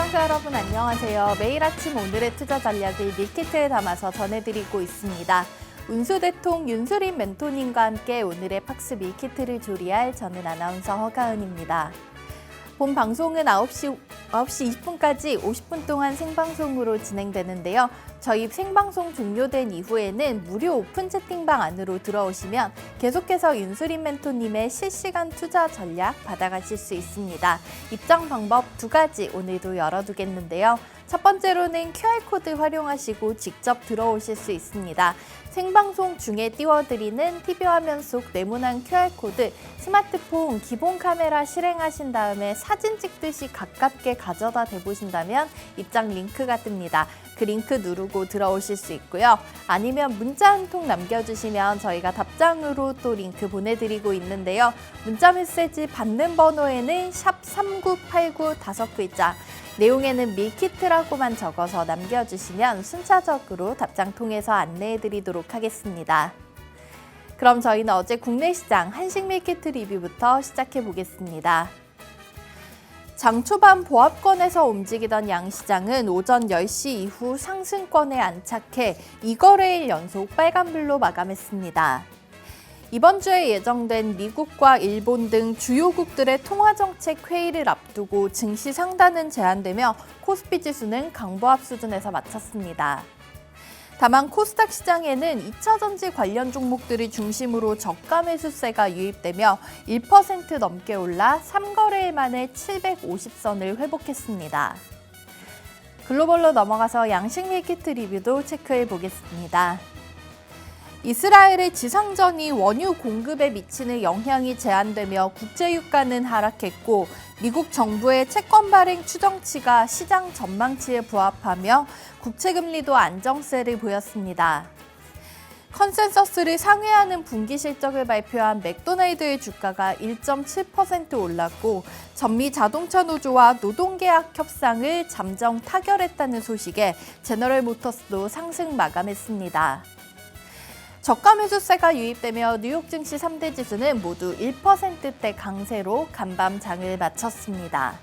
시청자 여러분 안녕하세요. 매일 아침 오늘의 투자 전략을 밀키트에 담아서 전해드리고 있습니다. 운수대통 윤수림 멘토님과 함께 오늘의 팍스 밀키트를 조리할 저는 아나운서 허가은입니다. 본 방송은 9시 20분까지 50분 동안 생방송으로 진행되는데요. 저희 생방송 종료된 이후에는 무료 오픈 채팅방 안으로 들어오시면 계속해서 윤수림 멘토님의 실시간 투자 전략 받아가실 수 있습니다. 입장 방법 2가지 오늘도 열어두겠는데요. 첫 번째로는 QR코드 활용하시고 직접 들어오실 수 있습니다. 생방송 중에 띄워드리는 TV화면 속 네모난 QR코드, 스마트폰 기본 카메라 실행하신 다음에 사진 찍듯이 가깝게 가져다 대보신다면 입장 링크가 뜹니다. 그 링크 누르고 들어오실 수 있고요. 아니면 문자 한 통 남겨주시면 저희가 답장으로 또 링크 보내드리고 있는데요. 문자 메시지 받는 번호에는 샵 3989 5글자, 내용에는 밀키트라고만 적어서 남겨주시면 순차적으로 답장 통해서 안내해드리도록 하겠습니다. 그럼 저희는 어제 국내 시장 한식 밀키트 리뷰부터 시작해보겠습니다. 장 초반 보합권에서 움직이던 양시장은 오전 10시 이후 상승권에 안착해 2거래일 연속 빨간불로 마감했습니다. 이번 주에 예정된 미국과 일본 등 주요국들의 통화정책 회의를 앞두고 증시 상단은 제한되며 코스피 지수는 강보합 수준에서 마쳤습니다. 다만 코스닥 시장에는 2차전지 관련 종목들을 중심으로 저가 매수세가 유입되며 1% 넘게 올라 3거래일 만에 750선을 회복했습니다. 글로벌로 넘어가서 양식 밀키트 리뷰도 체크해 보겠습니다. 이스라엘의 지상전이 원유 공급에 미치는 영향이 제한되며 국제유가는 하락했고, 미국 정부의 채권 발행 추정치가 시장 전망치에 부합하며 국채금리도 안정세를 보였습니다. 컨센서스를 상회하는 분기 실적을 발표한 맥도날드의 주가가 1.7% 올랐고, 전미 자동차 노조와 노동계약 협상을 잠정 타결했다는 소식에 제너럴 모터스도 상승 마감했습니다. 저가 매수세가 유입되며 뉴욕 증시 3대 지수는 모두 1%대 강세로 간밤 장을 마쳤습니다.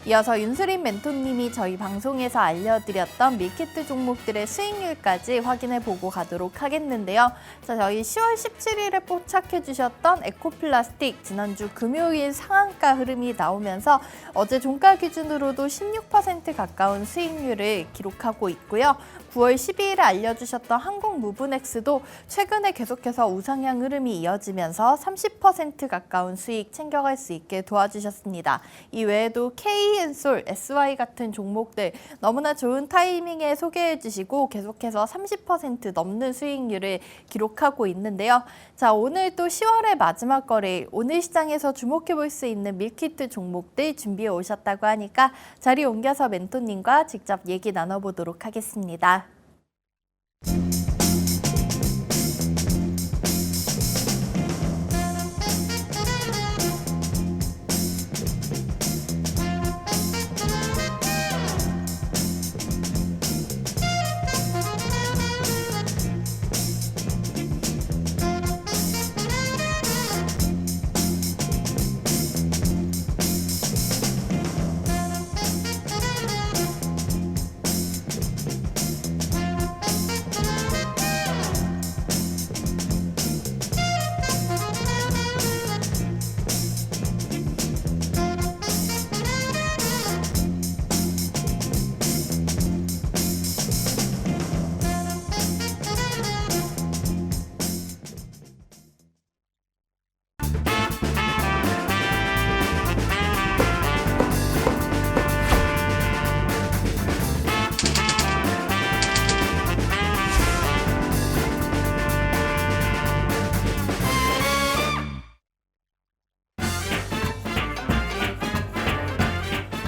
이어서 윤수림 멘토님이 저희 방송에서 알려드렸던 밀키트 종목들의 수익률까지 확인해보고 가도록 하겠는데요. 자, 저희 10월 17일에 포착해주셨던 에코플라스틱 지난주 금요일 상한가 흐름이 나오면서 어제 종가 기준으로도 16% 가까운 수익률을 기록하고 있고요. 9월 12일에 알려주셨던 한국무브넥스도 최근에 계속해서 우상향 흐름이 이어지면서 30% 가까운 수익 챙겨갈 수 있게 도와주셨습니다. 이 외에도 K엔솔, SY 같은 종목들 너무나 좋은 타이밍에 소개해 주시고 계속해서 30% 넘는 수익률을 기록하고 있는데요. 자, 오늘 또 10월의 마지막 거래일, 오늘 시장에서 주목해 볼 수 있는 밀키트 종목들 준비해 오셨다고 하니까 자리 옮겨서 멘토님과 직접 얘기 나눠보도록 하겠습니다.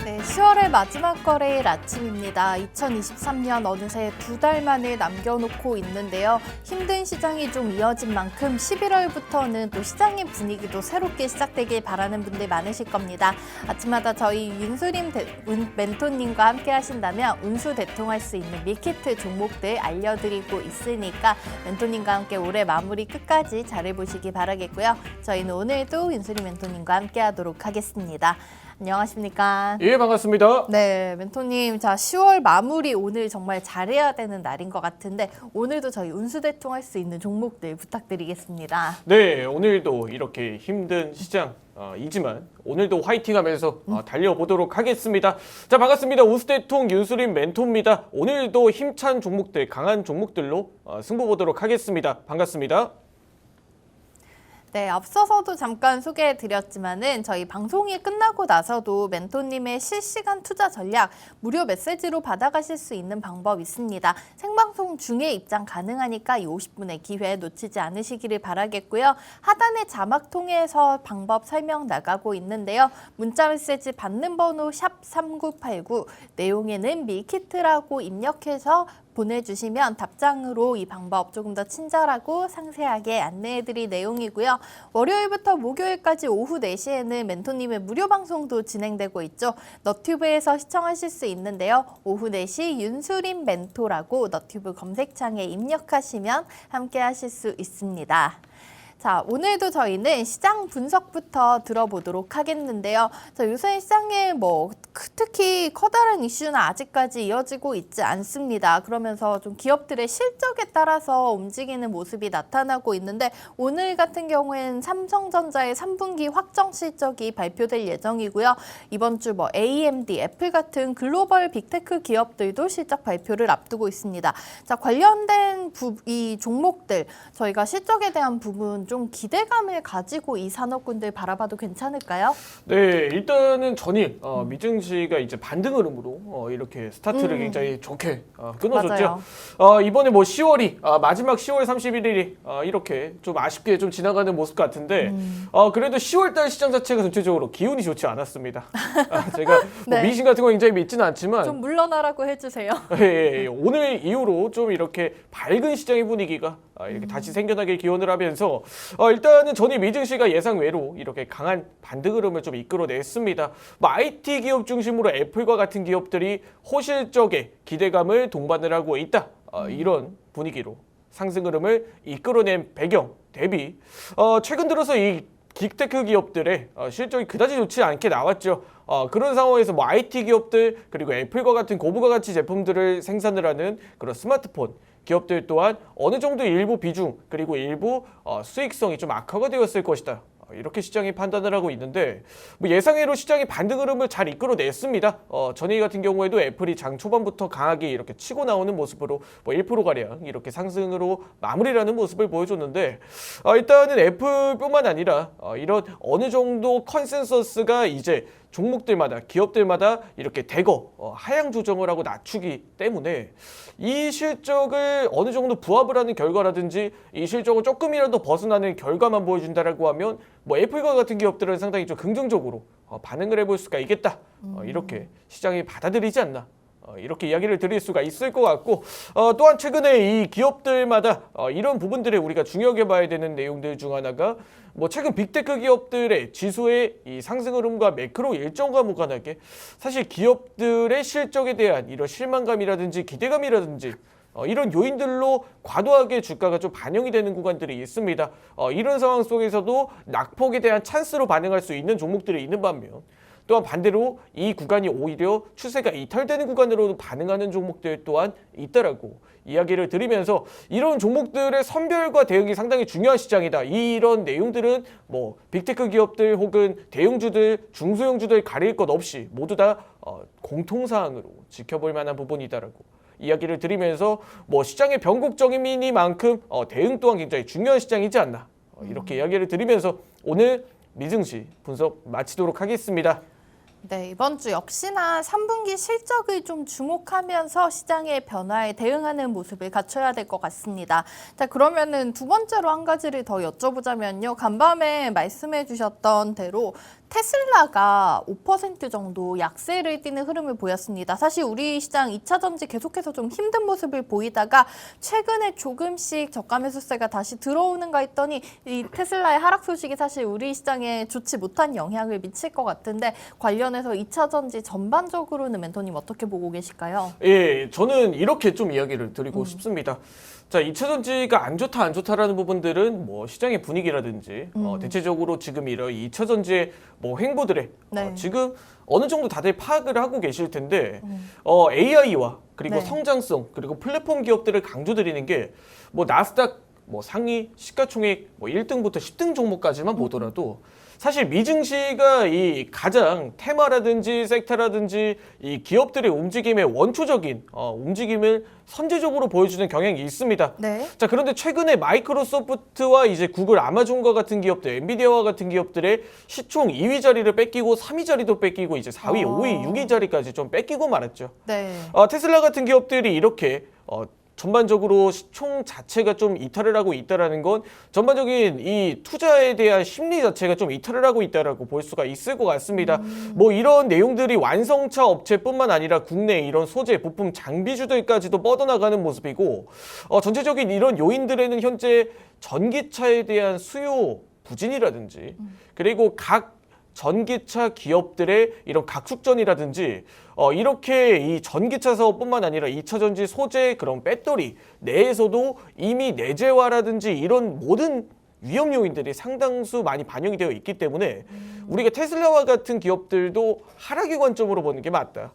네, 10월의 마지막 거래일 아침입니다. 2023년 어느새 2달 만에 남겨놓고 있는데요. 힘든 시장이 좀 이어진 만큼 11월부터는 또 시장의 분위기도 새롭게 시작되길 바라는 분들 많으실 겁니다. 아침마다 저희 윤수림 멘토님과 함께 하신다면 운수 대통할 수 있는 밀키트 종목들 알려드리고 있으니까 멘토님과 함께 올해 마무리 끝까지 잘해보시기 바라겠고요. 저희는 오늘도 윤수림 멘토님과 함께 하도록 하겠습니다. 안녕하십니까? 예, 반갑습니다. 반갑습니다. 네, 멘토님. 자, 10월 마무리 오늘 정말 잘해야 되는 날인 것 같은데 오늘도 저희 운수대통할 수 있는 종목들 부탁드리겠습니다. 네, 오늘도 이렇게 힘든 시장이지만 오늘도 화이팅하면서 달려보도록 하겠습니다. 자, 반갑습니다. 운수대통 윤수림 멘토입니다. 오늘도 힘찬 종목들, 강한 종목들로 승부 보도록 하겠습니다. 반갑습니다. 네, 앞서서도 잠깐 소개해드렸지만은 저희 방송이 끝나고 나서도 멘토님의 실시간 투자 전략 무료 메시지로 받아가실 수 있는 방법 있습니다. 생방송 중에 입장 가능하니까 이 50분의 기회 놓치지 않으시기를 바라겠고요. 하단의 자막 통해서 방법 설명 나가고 있는데요. 문자 메시지 받는 번호 샵 3989 내용에는 밀키트라고 입력해서 보내주시면 답장으로 이 방법 조금 더 친절하고 상세하게 안내해드릴 내용이고요. 월요일부터 목요일까지 오후 4시에는 멘토님의 무료 방송도 진행되고 있죠. 너튜브에서 시청하실 수 있는데요. 오후 4시 윤수림 멘토라고 너튜브 검색창에 입력하시면 함께 하실 수 있습니다. 자, 오늘도 저희는 시장 분석부터 들어보도록 하겠는데요. 자, 요새 시장에 특히 커다란 이슈는 아직까지 이어지고 있지 않습니다. 그러면서 좀 기업들의 실적에 따라서 움직이는 모습이 나타나고 있는데 오늘 같은 경우에는 삼성전자의 3분기 확정 실적이 발표될 예정이고요. 이번 주 AMD, 애플 같은 글로벌 빅테크 기업들도 실적 발표를 앞두고 있습니다. 자, 관련된 이 종목들 저희가 실적에 대한 부분 좀 기대감을 가지고 이 산업군들 바라봐도 괜찮을까요? 네, 일단은 전일 미증시가 이제 반등 흐름으로 이렇게 스타트를 굉장히 좋게 끊어줬죠. 이번에 10월이 마지막 10월 31일이 이렇게 좀 아쉽게 좀 지나가는 모습 같은데 그래도 10월달 시장 자체가 전체적으로 기운이 좋지 않았습니다. 제가 네. 미신 같은 거 굉장히 믿지는 않지만 좀 물러나라고 해주세요. 예, 오늘 이후로 좀 이렇게 밝은 시장의 분위기가 이렇게 다시 생겨나길 기원을 하면서 일단은 전일 미증시가 예상 외로 이렇게 강한 반등 흐름을 좀 이끌어냈습니다. IT 기업 중심으로 애플과 같은 기업들이 호실적에 기대감을 동반을 하고 있다. 이런 분위기로 상승 흐름을 이끌어낸 배경 대비 최근 들어서 이 빅테크 기업들의 실적이 그다지 좋지 않게 나왔죠. 그런 상황에서 IT 기업들 그리고 애플과 같은 고부가 가치 제품들을 생산을 하는 그런 스마트폰 기업들 또한 어느 정도 일부 비중 그리고 일부 수익성이 좀 악화가 되었을 것이다. 이렇게 시장이 판단을 하고 있는데 예상외로 시장이 반등 흐름을 잘 이끌어냈습니다. 전일 같은 경우에도 애플이 장 초반부터 강하게 이렇게 치고 나오는 모습으로 1%가량 이렇게 상승으로 마무리를 하는 모습을 보여줬는데 일단은 애플뿐만 아니라 이런 어느 정도 컨센서스가 이제 종목들마다 기업들마다 이렇게 대거 하향 조정을 하고 낮추기 때문에 이 실적을 어느 정도 부합을 하는 결과라든지 이 실적을 조금이라도 벗어나는 결과만 보여준다라고 하면 애플과 같은 기업들은 상당히 좀 긍정적으로 반응을 해볼 수가 있겠다. 이렇게 시장이 받아들이지 않나. 이렇게 이야기를 드릴 수가 있을 것 같고 또한 최근에 이 기업들마다 이런 부분들을 우리가 중요하게 봐야 되는 내용들 중 하나가 최근 빅테크 기업들의 지수의 이 상승 흐름과 매크로 일정과 무관하게 사실 기업들의 실적에 대한 이런 실망감이라든지 기대감이라든지 이런 요인들로 과도하게 주가가 좀 반영이 되는 구간들이 있습니다. 이런 상황 속에서도 낙폭에 대한 찬스로 반응할 수 있는 종목들이 있는 반면 또한 반대로 이 구간이 오히려 추세가 이탈되는 구간으로 반응하는 종목들 또한 있다라고 이야기를 드리면서 이런 종목들의 선별과 대응이 상당히 중요한 시장이다. 이런 내용들은 빅테크 기업들 혹은 대형주들, 중소형주들 가릴 것 없이 모두 다 공통사항으로 지켜볼 만한 부분이다라고 이야기를 드리면서 시장의 변곡점이니만큼 대응 또한 굉장히 중요한 시장이지 않나 이렇게 이야기를 드리면서 오늘 미증시 분석 마치도록 하겠습니다. 네, 이번 주 역시나 3분기 실적을 좀 주목하면서 시장의 변화에 대응하는 모습을 갖춰야 될 것 같습니다. 자, 그러면은 두 번째로 한 가지를 더 여쭤보자면요. 간밤에 말씀해 주셨던 대로 테슬라가 5% 정도 약세를 띠는 흐름을 보였습니다. 사실 우리 시장 2차 전지 계속해서 좀 힘든 모습을 보이다가 최근에 조금씩 저가 매수세가 다시 들어오는가 했더니 이 테슬라의 하락 소식이 사실 우리 시장에 좋지 못한 영향을 미칠 것 같은데 관련해서 2차 전지 전반적으로는 멘토님 어떻게 보고 계실까요? 예, 저는 이렇게 좀 이야기를 드리고 싶습니다. 자, 2차 전지가 안 좋다라는 부분들은 시장의 분위기라든지 대체적으로 지금 이런 2차 전지의 뭐 행보들에 네. 지금 어느 정도 다들 파악을 하고 계실 텐데 AI와 그리고 네. 성장성 그리고 플랫폼 기업들을 강조드리는 게 뭐 나스닥 뭐 상위 시가총액 뭐 1등부터 10등 종목까지만 보더라도 사실 미증시가 이 가장 테마라든지 섹터라든지 이 기업들의 움직임의 원초적인 움직임을 선제적으로 보여주는 경향이 있습니다. 네. 자, 그런데 최근에 마이크로소프트와 이제 구글, 아마존과 같은 기업들, 엔비디아와 같은 기업들의 시총 2위 자리를 뺏기고 3위 자리도 뺏기고 이제 4위, 5위, 6위 자리까지 좀 뺏기고 말았죠. 네. 테슬라 같은 기업들이 이렇게 전반적으로 시총 자체가 좀 이탈을 하고 있다라는 건 전반적인 이 투자에 대한 심리 자체가 좀 이탈을 하고 있다라고 볼 수가 있을 것 같습니다. 뭐 이런 내용들이 완성차 업체뿐만 아니라 국내 이런 소재, 부품, 장비주들까지도 뻗어나가는 모습이고 전체적인 이런 요인들에는 현재 전기차에 대한 수요 부진이라든지 그리고 각 전기차 기업들의 이런 각축전이라든지 이렇게 이 전기차 사업뿐만 아니라 2차 전지 소재 그런 배터리 내에서도 이미 내재화라든지 이런 모든 위험 요인들이 상당수 많이 반영이 되어 있기 때문에 우리가 테슬라와 같은 기업들도 하락의 관점으로 보는 게 맞다.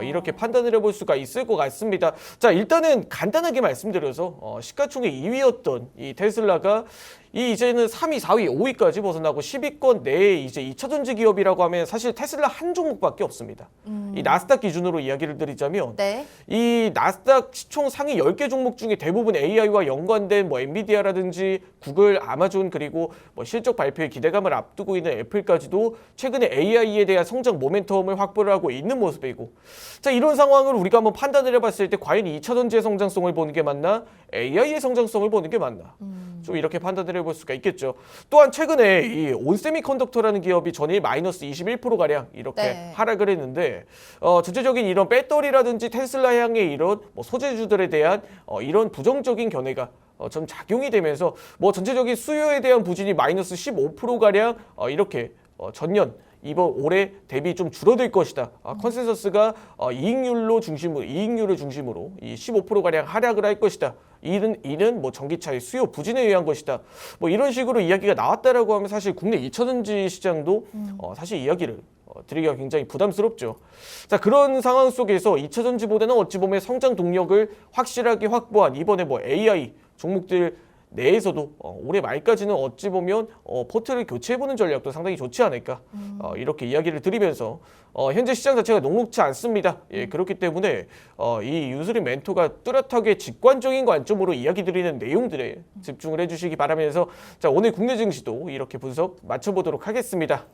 이렇게 판단을 해볼 수가 있을 것 같습니다. 자, 일단은 간단하게 말씀드려서 시가총액 2위였던 이 테슬라가 이제는 3위, 4위, 5위까지 벗어나고 10위권 내에 이제 2차 전지 기업이라고 하면 사실 테슬라 한 종목밖에 없습니다. 이 나스닥 기준으로 이야기를 드리자면 네. 이 나스닥 시총 상위 10개 종목 중에 대부분 AI와 연관된 뭐 엔비디아라든지 구글, 아마존 그리고 뭐 실적 발표에 기대감을 앞두고 있는 애플까지도 최근에 AI에 대한 성장 모멘텀을 확보를 하고 있는 모습이고 자, 이런 상황을 우리가 한번 판단을 해봤을 때 과연 2차 전지의 성장성을 보는 게 맞나? AI의 성장성을 보는 게 맞나? 좀 이렇게 판단을 해볼 수가 있겠죠. 또한 최근에 이 온세미컨덕터라는 기업이 전일 마이너스 21%가량 이렇게 네. 하락을 했는데 전체적인 이런 배터리라든지 테슬라 향의 이런 뭐 소재주들에 대한 이런 부정적인 견해가 좀 작용이 되면서 뭐 전체적인 수요에 대한 부진이 마이너스 15%가량 이렇게 전년 이번 올해 대비 좀 줄어들 것이다. 컨센서스가 이익률을 중심으로 이 15%가량 하락을 할 것이다. 이는 뭐 전기차의 수요 부진에 의한 것이다. 뭐 이런 식으로 이야기가 나왔다라고 하면 사실 국내 2차 전지 시장도 사실 이야기를 드리기가 굉장히 부담스럽죠. 자, 그런 상황 속에서 2차 전지보다는 어찌 보면 성장 동력을 확실하게 확보한 이번에 뭐 AI 종목들 내에서도 올해 말까지는 어찌 보면 포트를 교체해보는 전략도 상당히 좋지 않을까 이렇게 이야기를 드리면서 현재 시장 자체가 녹록지 않습니다. 예, 그렇기 때문에 이 유스린 멘토가 뚜렷하게 직관적인 관점으로 이야기 드리는 내용들에 집중을 해주시기 바라면서 자, 오늘 국내 증시도 이렇게 분석 마쳐보도록 하겠습니다.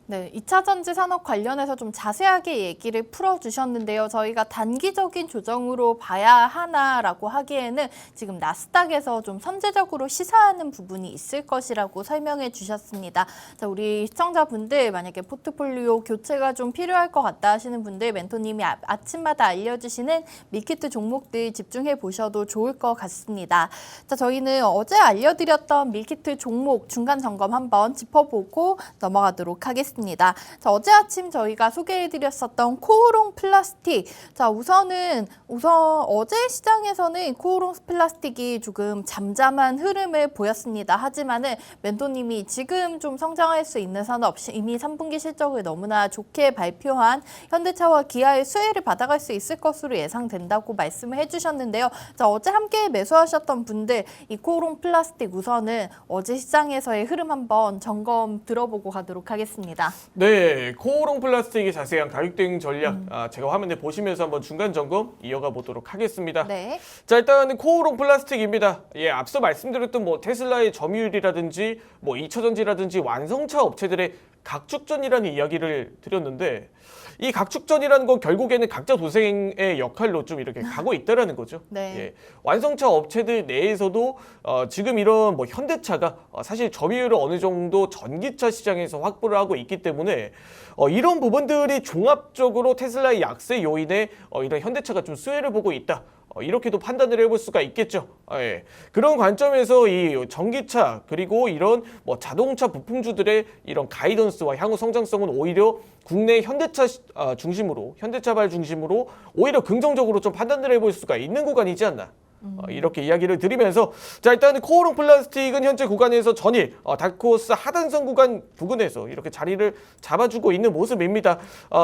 네, 2차 전지 산업 관련해서 좀 자세하게 얘기를 풀어주셨는데요. 저희가 단기적인 조정으로 봐야 하나라고 하기에는 지금 나스닥에서 좀 선제적으로 시사하는 부분이 있을 것이라고 설명해 주셨습니다. 자, 우리 시청자분들 만약에 포트폴리오 교체가 좀 필요할 것 같다 하시는 분들 멘토님이 아침마다 알려주시는 밀키트 종목들 집중해 보셔도 좋을 것 같습니다. 자, 저희는 어제 알려드렸던 밀키트 종목 중간 점검 한번 짚어보고 넘어가도록 하겠습니다. 자, 어제 아침 저희가 소개해드렸었던 코오롱 플라스틱. 자, 우선 어제 시장에서는 코오롱 플라스틱이 조금 잠잠한 흐름을 보였습니다. 하지만은 멘토님이 지금 좀 성장할 수 있는 산업 이미 3분기 실적을 너무나 좋게 발표한 현대차와 기아의 수혜를 받아갈 수 있을 것으로 예상된다고 말씀을 해주셨는데요. 자, 어제 함께 매수하셨던 분들 이 코오롱 플라스틱 우선은 어제 시장에서의 흐름 한번 점검 들어보고 가도록 하겠습니다. 네, 코오롱 플라스틱의 자세한 가격 대응 전략 제가 화면에 보시면서 한번 중간 점검 이어가 보도록 하겠습니다. 네. 자, 일단은 코오롱 플라스틱입니다. 예, 앞서 말씀드렸던 뭐 테슬라의 점유율이라든지 뭐 2차 전지라든지 완성차 업체들의 각축전이라는 이야기를 드렸는데 이 각축전이라는 건 결국에는 각자 도생의 역할로 좀 이렇게 가고 있다라는 거죠. 네. 예, 완성차 업체들 내에서도 지금 이런 뭐 현대차가 사실 점유율을 어느 정도 전기차 시장에서 확보를 하고 있기 때문에 이런 부분들이 종합적으로 테슬라의 약세 요인에 이런 현대차가 좀 수혜를 보고 있다. 이렇게도 판단을 해볼 수가 있겠죠. 예. 그런 관점에서 이 전기차 그리고 이런 뭐 자동차 부품주들의 이런 가이던스와 향후 성장성은 오히려 국내 현대차 중심으로 현대차발 중심으로 오히려 긍정적으로 좀 판단을 해볼 수가 있는 구간이지 않나. 이렇게 이야기를 드리면서 자 일단 코오롱 플라스틱은 현재 구간에서 전일 다크호스 하단선 구간 부근에서 이렇게 자리를 잡아주고 있는 모습입니다.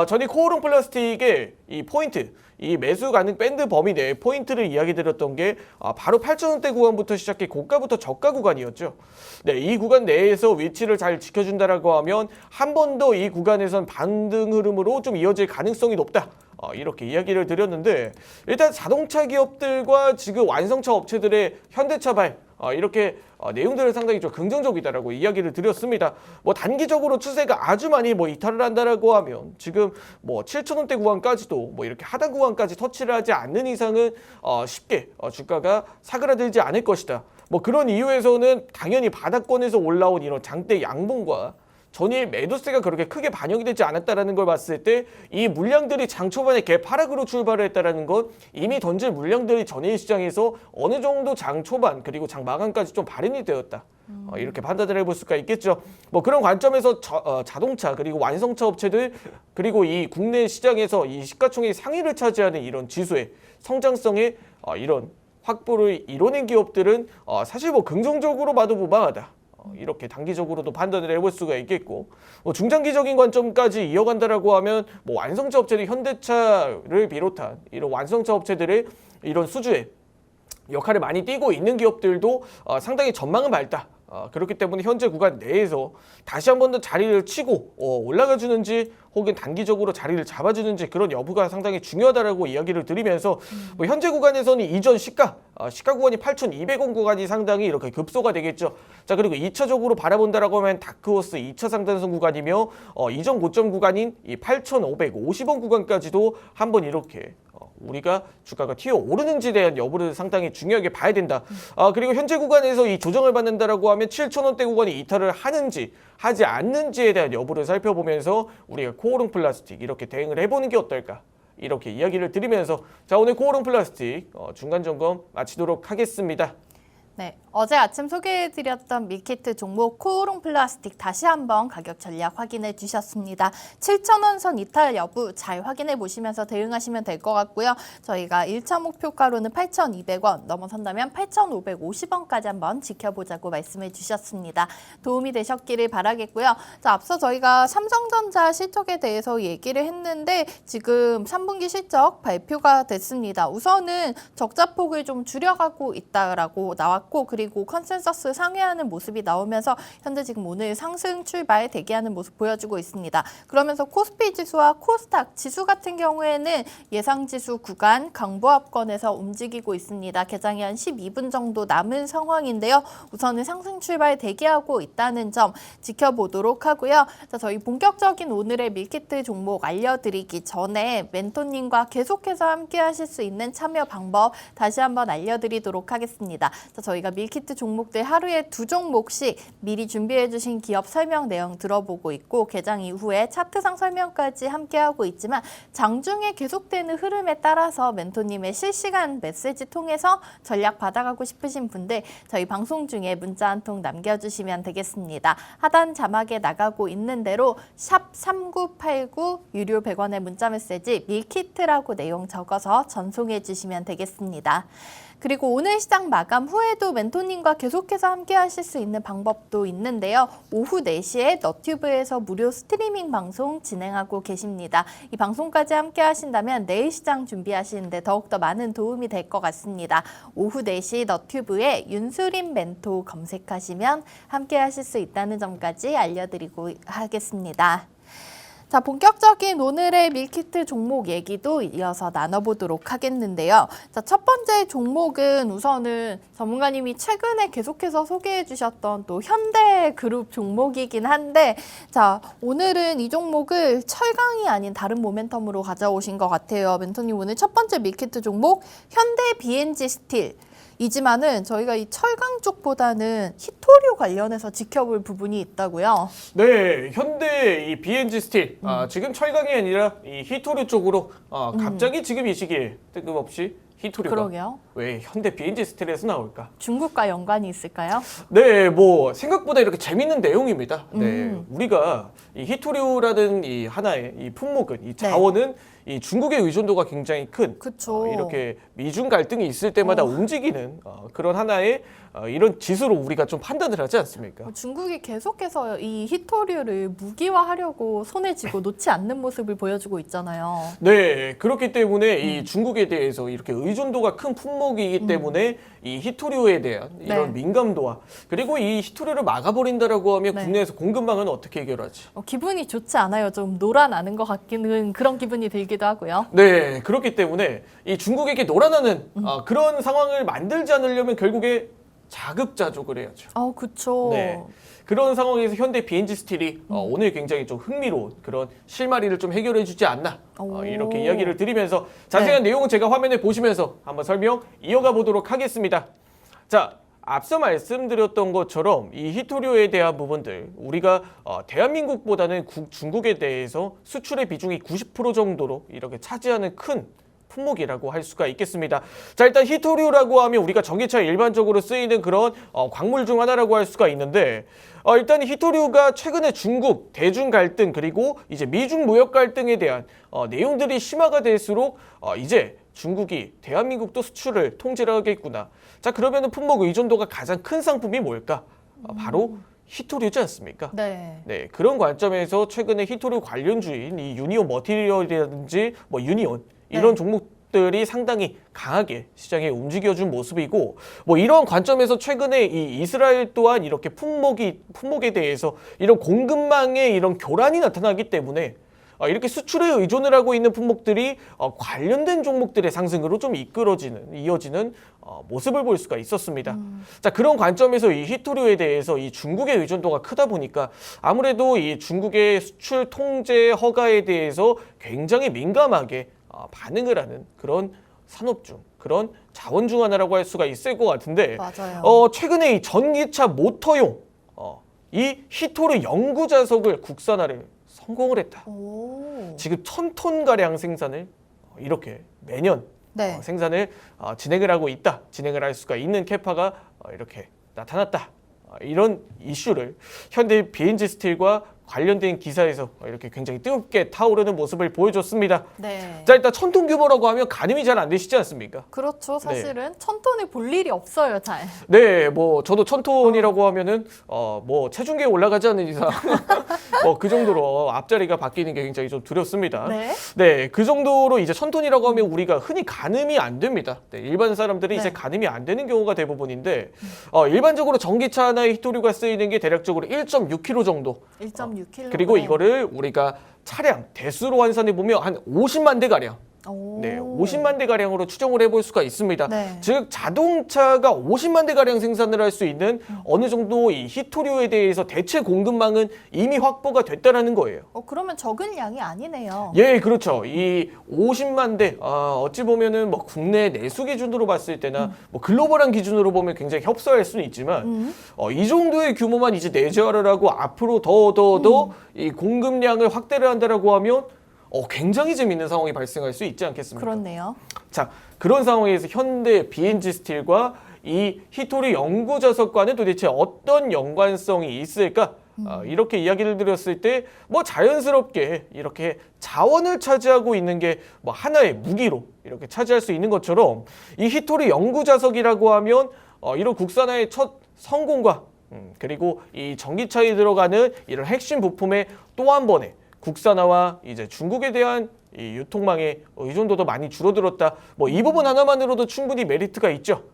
전일 코오롱 플라스틱의 이 포인트 이 매수 가능 밴드 범위 내에 포인트를 이야기 드렸던 게 바로 8,000원대 구간부터 시작해 고가부터 저가 구간이었죠. 네, 이 구간 내에서 위치를 잘 지켜준다라고 하면 한 번 더 이 구간에선 반등 흐름으로 좀 이어질 가능성이 높다. 이렇게 이야기를 드렸는데 일단 자동차 기업들과 지금 완성차 업체들의 현대차발 이렇게 내용들은 상당히 좀 긍정적이다라고 이야기를 드렸습니다. 뭐 단기적으로 추세가 아주 많이 뭐 이탈을 한다라고 하면 지금 뭐 7,000원대 구간까지도 뭐 이렇게 하단 구간까지 터치를 하지 않는 이상은 쉽게 주가가 사그라들지 않을 것이다. 뭐 그런 이유에서는 당연히 바닥권에서 올라온 이런 장대 양봉과 전일 매도세가 그렇게 크게 반영이 되지 않았다는 걸 봤을 때 이 물량들이 장 초반에 개파락으로 출발을 했다는 건 이미 던질 물량들이 전일 시장에서 어느 정도 장 초반 그리고 장 마감까지 좀 발현이 되었다. 이렇게 판단을 해볼 수가 있겠죠. 뭐 그런 관점에서 자동차 그리고 완성차 업체들 그리고 이 국내 시장에서 이 시가총액 상위를 차지하는 이런 지수의 성장성에 이런 확보를 이뤄낸 기업들은 사실 뭐 긍정적으로 봐도 무방하다. 이렇게 단기적으로도 판단을 해볼 수가 있겠고 뭐 중장기적인 관점까지 이어간다라고 하면 뭐 완성차 업체들 현대차를 비롯한 이런 완성차 업체들의 이런 수주에 역할을 많이 띄고 있는 기업들도 상당히 전망은 밝다. 그렇기 때문에 현재 구간 내에서 다시 한 번 더 자리를 치고 올라가 주는지 혹은 단기적으로 자리를 잡아주는지 그런 여부가 상당히 중요하다라고 이야기를 드리면서 뭐 현재 구간에서는 이전 시가 구간이 8,200원 구간이 상당히 이렇게 급소가 되겠죠. 자 그리고 2차적으로 바라본다라고 하면 다크호스 2차 상단선 구간이며 이전 고점 구간인 이 8,550원 구간까지도 한번 이렇게 우리가 주가가 튀어오르는지에 대한 여부를 상당히 중요하게 봐야 된다. 그리고 현재 구간에서 이 조정을 받는다라고 하면 7,000원대 구간이 이탈을 하는지 하지 않는지에 대한 여부를 살펴보면서 우리가 코오롱 플라스틱 이렇게 대응을 해보는 게 어떨까? 이렇게 이야기를 드리면서 자 오늘 코오롱 플라스틱 중간 점검 마치도록 하겠습니다. 네, 어제 아침 소개해드렸던 밀키트 종목 코오롱 플라스틱 다시 한번 가격 전략 확인해 주셨습니다. 7,000원 선 이탈 여부 잘 확인해 보시면서 대응하시면 될 것 같고요. 저희가 1차 목표가로는 8,200원 넘어선다면 8,550원까지 한번 지켜보자고 말씀해 주셨습니다. 도움이 되셨기를 바라겠고요. 자, 앞서 저희가 삼성전자 실적에 대해서 얘기를 했는데 지금 3분기 실적 발표가 됐습니다. 우선은 적자폭을 좀 줄여가고 있다라고 나왔고 그리고 컨센서스 상회하는 모습이 나오면서 현재 지금 오늘 상승 출발 대기하는 모습 보여주고 있습니다. 그러면서 코스피 지수와 코스닥 지수 같은 경우에는 예상 지수 구간 강보합권에서 움직이고 있습니다. 개장이 한 12분 정도 남은 상황인데요. 우선은 상승 출발 대기하고 있다는 점 지켜보도록 하고요. 자, 저희 본격적인 오늘의 밀키트 종목 알려드리기 전에 멘토님과 계속해서 함께 하실 수 있는 참여 방법 다시 한번 알려드리도록 하겠습니다. 자, 저희가 밀키트 종목들 하루에 2종목씩 미리 준비해 주신 기업 설명 내용 들어보고 있고 개장 이후에 차트상 설명까지 함께하고 있지만 장중에 계속되는 흐름에 따라서 멘토님의 실시간 메시지 통해서 전략 받아가고 싶으신 분들 저희 방송 중에 문자 한 통 남겨주시면 되겠습니다. 하단 자막에 나가고 있는 대로 샵 3989 유료 100원의 문자 메시지 밀키트라고 내용 적어서 전송해 주시면 되겠습니다. 그리고 오늘 시장 마감 후에도 멘토님과 계속해서 함께 하실 수 있는 방법도 있는데요. 오후 4시에 너튜브에서 무료 스트리밍 방송 진행하고 계십니다. 이 방송까지 함께 하신다면 내일 시장 준비하시는데 더욱더 많은 도움이 될 것 같습니다. 오후 4시 너튜브에 윤수림 멘토 검색하시면 함께 하실 수 있다는 점까지 알려드리고 하겠습니다. 자, 본격적인 오늘의 밀키트 종목 얘기도 이어서 나눠보도록 하겠는데요. 자, 첫 번째 종목은 우선은 전문가님이 최근에 계속해서 소개해 주셨던 또 현대그룹 종목이긴 한데 자, 오늘은 이 종목을 철강이 아닌 다른 모멘텀으로 가져오신 것 같아요. 멘토님 오늘 첫 번째 밀키트 종목 현대 BNG 스틸 이지만은 저희가 이 철강 쪽보다는 히토류 관련해서 지켜볼 부분이 있다고요. 네, 현대 이 BNG 스틸 지금 철강이 아니라 이 히토류 쪽으로 갑자기 지금 이 시기에 뜬금없이 히토류가 그러게요. 왜 현대 비엔지 스틸에서 나올까? 중국과 연관이 있을까요? 네, 뭐 생각보다 이렇게 재밌는 내용입니다. 네, 우리가 이 히토류라는 이 하나의 이 품목은 이 자원은 이 중국의 의존도가 굉장히 큰 그쵸. 이렇게 미중 갈등이 있을 때마다 움직이는 그런 하나의 이런 지수로 우리가 좀 판단을 하지 않습니까? 중국이 계속해서 이 히토류를 무기화하려고 손에 쥐고 놓지 않는 모습을 보여주고 있잖아요. 네, 그렇기 때문에 이 중국에 대해서 이렇게 의존도가 큰 품목이기 때문에 이 히토류에 대한 이런 민감도와 그리고 이 히토류를 막아버린다라고 하면 국내에서 공급망은 어떻게 해결하지? 기분이 좋지 않아요. 좀 놀아나는 것 같기는 그런 기분이 들기도 하고요. 네, 그렇기 때문에 이 중국에게 놀아나는 그런 상황을 만들지 않으려면 결국에 자급자족을 해야죠. 그쵸. 네. 그런 상황에서 현대 비엔지 스틸이 오늘 굉장히 좀 흥미로운 그런 실마리를 좀 해결해 주지 않나 이렇게 이야기를 드리면서 자세한 내용은 제가 화면에 보시면서 한번 설명 이어가 보도록 하겠습니다. 자, 앞서 말씀드렸던 것처럼 이 히토류에 대한 부분들 우리가 대한민국보다는 중국에 대해서 수출의 비중이 90% 정도로 이렇게 차지하는 큰 품목이라고 할 수가 있겠습니다. 자, 일단 히토류라고 하면 우리가 전기차에 일반적으로 쓰이는 그런 광물 중 하나라고 할 수가 있는데 일단 히토류가 최근에 중국 대중 갈등 그리고 이제 미중 무역 갈등에 대한 내용들이 심화가 될수록 이제 중국이 대한민국도 수출을 통제를 하겠구나. 자, 그러면은 품목 의존도가 가장 큰 상품이 뭘까? 바로 히토류지 않습니까? 네. 네, 그런 관점에서 최근에 히토류 관련주인 이 유니온 머티리얼이라든지 뭐 유니온 이런 종목들이 상당히 강하게 시장에 움직여준 모습이고 뭐 이런 관점에서 최근에 이 이스라엘 또한 이렇게 품목에 대해서 이런 공급망에 이런 교란이 나타나기 때문에 이렇게 수출에 의존을 하고 있는 품목들이 관련된 종목들의 상승으로 좀 이어지는 모습을 볼 수가 있었습니다. 자, 그런 관점에서 이 히토류에 대해서 이 중국의 의존도가 크다 보니까 아무래도 이 중국의 수출 통제 허가에 대해서 굉장히 민감하게 반응을 하는 그런 산업 중 그런 자원 중 하나라고 할 수가 있을 것 같은데 맞아요. 최근에 이 전기차 모터용 이 히토류 연구 자석을 국산화를 성공을 했다. 지금 1000톤 가량 생산을 이렇게 매년 생산을 진행을 하고 있다. 진행을 할 수가 있는 캐파가 이렇게 나타났다. 이런 이슈를 현대 비엔지 스틸과 관련된 기사에서 이렇게 굉장히 뜨겁게 타오르는 모습을 보여줬습니다. 네. 자, 일단 1000톤 규모라고 하면 가늠이 잘 안 되시지 않습니까? 그렇죠. 사실은 1000톤을 볼 일이 없어요, 잘. 네, 뭐 저도 1000톤이라고 하면은 뭐 체중계에 올라가지 않는 이상 뭐 그 정도로 앞자리가 바뀌는 게 굉장히 좀 두렵습니다. 네. 네, 그 정도로 이제 1000톤이라고 하면 우리가 흔히 가늠이 안 됩니다. 네, 일반 사람들이 이제 가늠이 안 되는 경우가 대부분인데 일반적으로 전기차 하나의 히토류가 쓰이는 게 대략적으로 1.6kg 정도. 1.6kg. 그리고 이거를 우리가 차량 대수로 환산해 보면 한 50만 대 가량. 네, 50만 대 가량으로 추정을 해볼 수가 있습니다. 네. 즉 자동차가 50만 대 가량 생산을 할 수 있는 어느 정도 이 히토류에 대해서 대체 공급망은 이미 확보가 됐다라는 거예요. 그러면 적은 양이 아니네요. 예, 그렇죠. 이 50만 대 어찌 보면은 뭐 국내 내수 기준으로 봤을 때나 뭐 글로벌한 기준으로 보면 굉장히 협소할 수는 있지만 이 정도의 규모만 이제 내재화를 하고 앞으로 더 이 공급량을 확대를 한다라고 하면 굉장히 재밌는 상황이 발생할 수 있지 않겠습니까? 그렇네요. 자, 그런 상황에서 현대 비엔지 스틸과 이 히토류 연구 자석과는 도대체 어떤 연관성이 있을까? 이렇게 이야기를 드렸을 때 뭐 자연스럽게 이렇게 자원을 차지하고 있는 게 뭐 하나의 무기로 이렇게 차지할 수 있는 것처럼 이 히토류 연구 자석이라고 하면 이런 국산화의 첫 성공과 그리고 이 전기차에 들어가는 이런 핵심 부품의 또 한 번의 국산화와 이제 중국에 대한 이 유통망의 의존도도 많이 줄어들었다. 뭐 이 부분 하나만으로도 충분히 메리트가 있죠.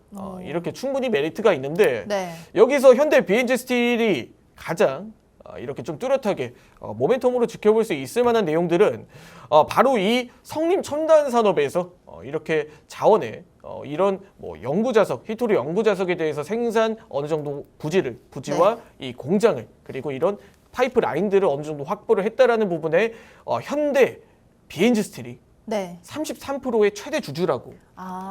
이렇게 충분히 메리트가 있는데 여기서 현대 비엔지 스틸이 가장 이렇게 좀 뚜렷하게 모멘텀으로 지켜볼 수 있을 만한 내용들은 바로 이 성림 첨단 산업에서 이렇게 자원의 이런 뭐 연구 자석, 히토류 연구 자석에 대해서 생산 어느 정도 부지와 이 공장을 그리고 이런 파이프 라인들을 어느 정도 확보를 했다라는 부분에 현대 비엔지 스틸이 네. 33%의 최대 주주라고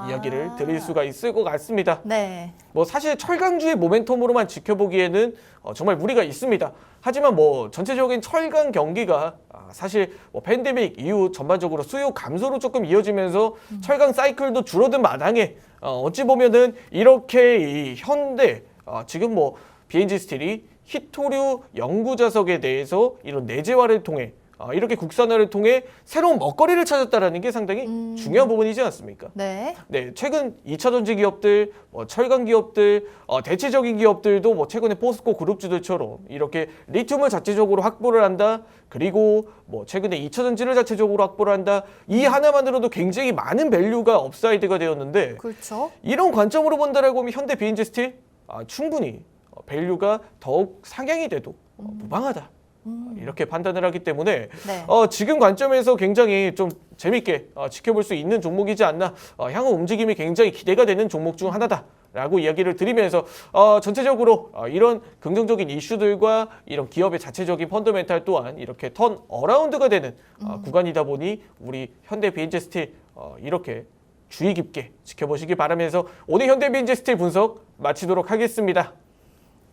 이야기를 드릴 수가 있을 것 같습니다. 네. 뭐 사실 철강주의 모멘텀으로만 지켜보기에는 정말 무리가 있습니다. 하지만 뭐 전체적인 철강 경기가 사실 뭐 팬데믹 이후 전반적으로 수요 감소로 조금 이어지면서 철강 사이클도 줄어든 마당에 어찌 보면은 이렇게 이 현대 지금 뭐 BNG 스틸이 히토류 연구 자석에 대해서 이런 내재화를 통해 이렇게 국산화를 통해 새로운 먹거리를 찾았다라는 게 상당히 중요한 부분이지 않습니까? 네. 네, 최근 2차 전지 기업들, 철강 기업들, 대체적인 기업들도 뭐 최근에 포스코 그룹주들처럼 이렇게 리튬을 자체적으로 확보를 한다. 그리고 뭐 최근에 2차 전지를 자체적으로 확보를 한다. 이 하나만으로도 굉장히 많은 밸류가 업사이드가 되었는데 그렇죠. 이런 관점으로 본다라고 하면 현대 BNG 스틸 충분히 밸류가 더욱 상향이 돼도 무방하다. 이렇게 판단을 하기 때문에 네. 지금 관점에서 굉장히 좀 재밌게 지켜볼 수 있는 종목이지 않나, 향후 움직임이 굉장히 기대가 되는 종목 중 하나다라고 이야기를 드리면서 전체적으로 이런 긍정적인 이슈들과 이런 기업의 자체적인 펀더멘탈 또한 이렇게 턴 어라운드가 되는 구간이다 보니 우리 현대 BNG 스틸 이렇게 주의 깊게 지켜보시기 바라면서 오늘 현대 BNG 스틸 분석 마치도록 하겠습니다.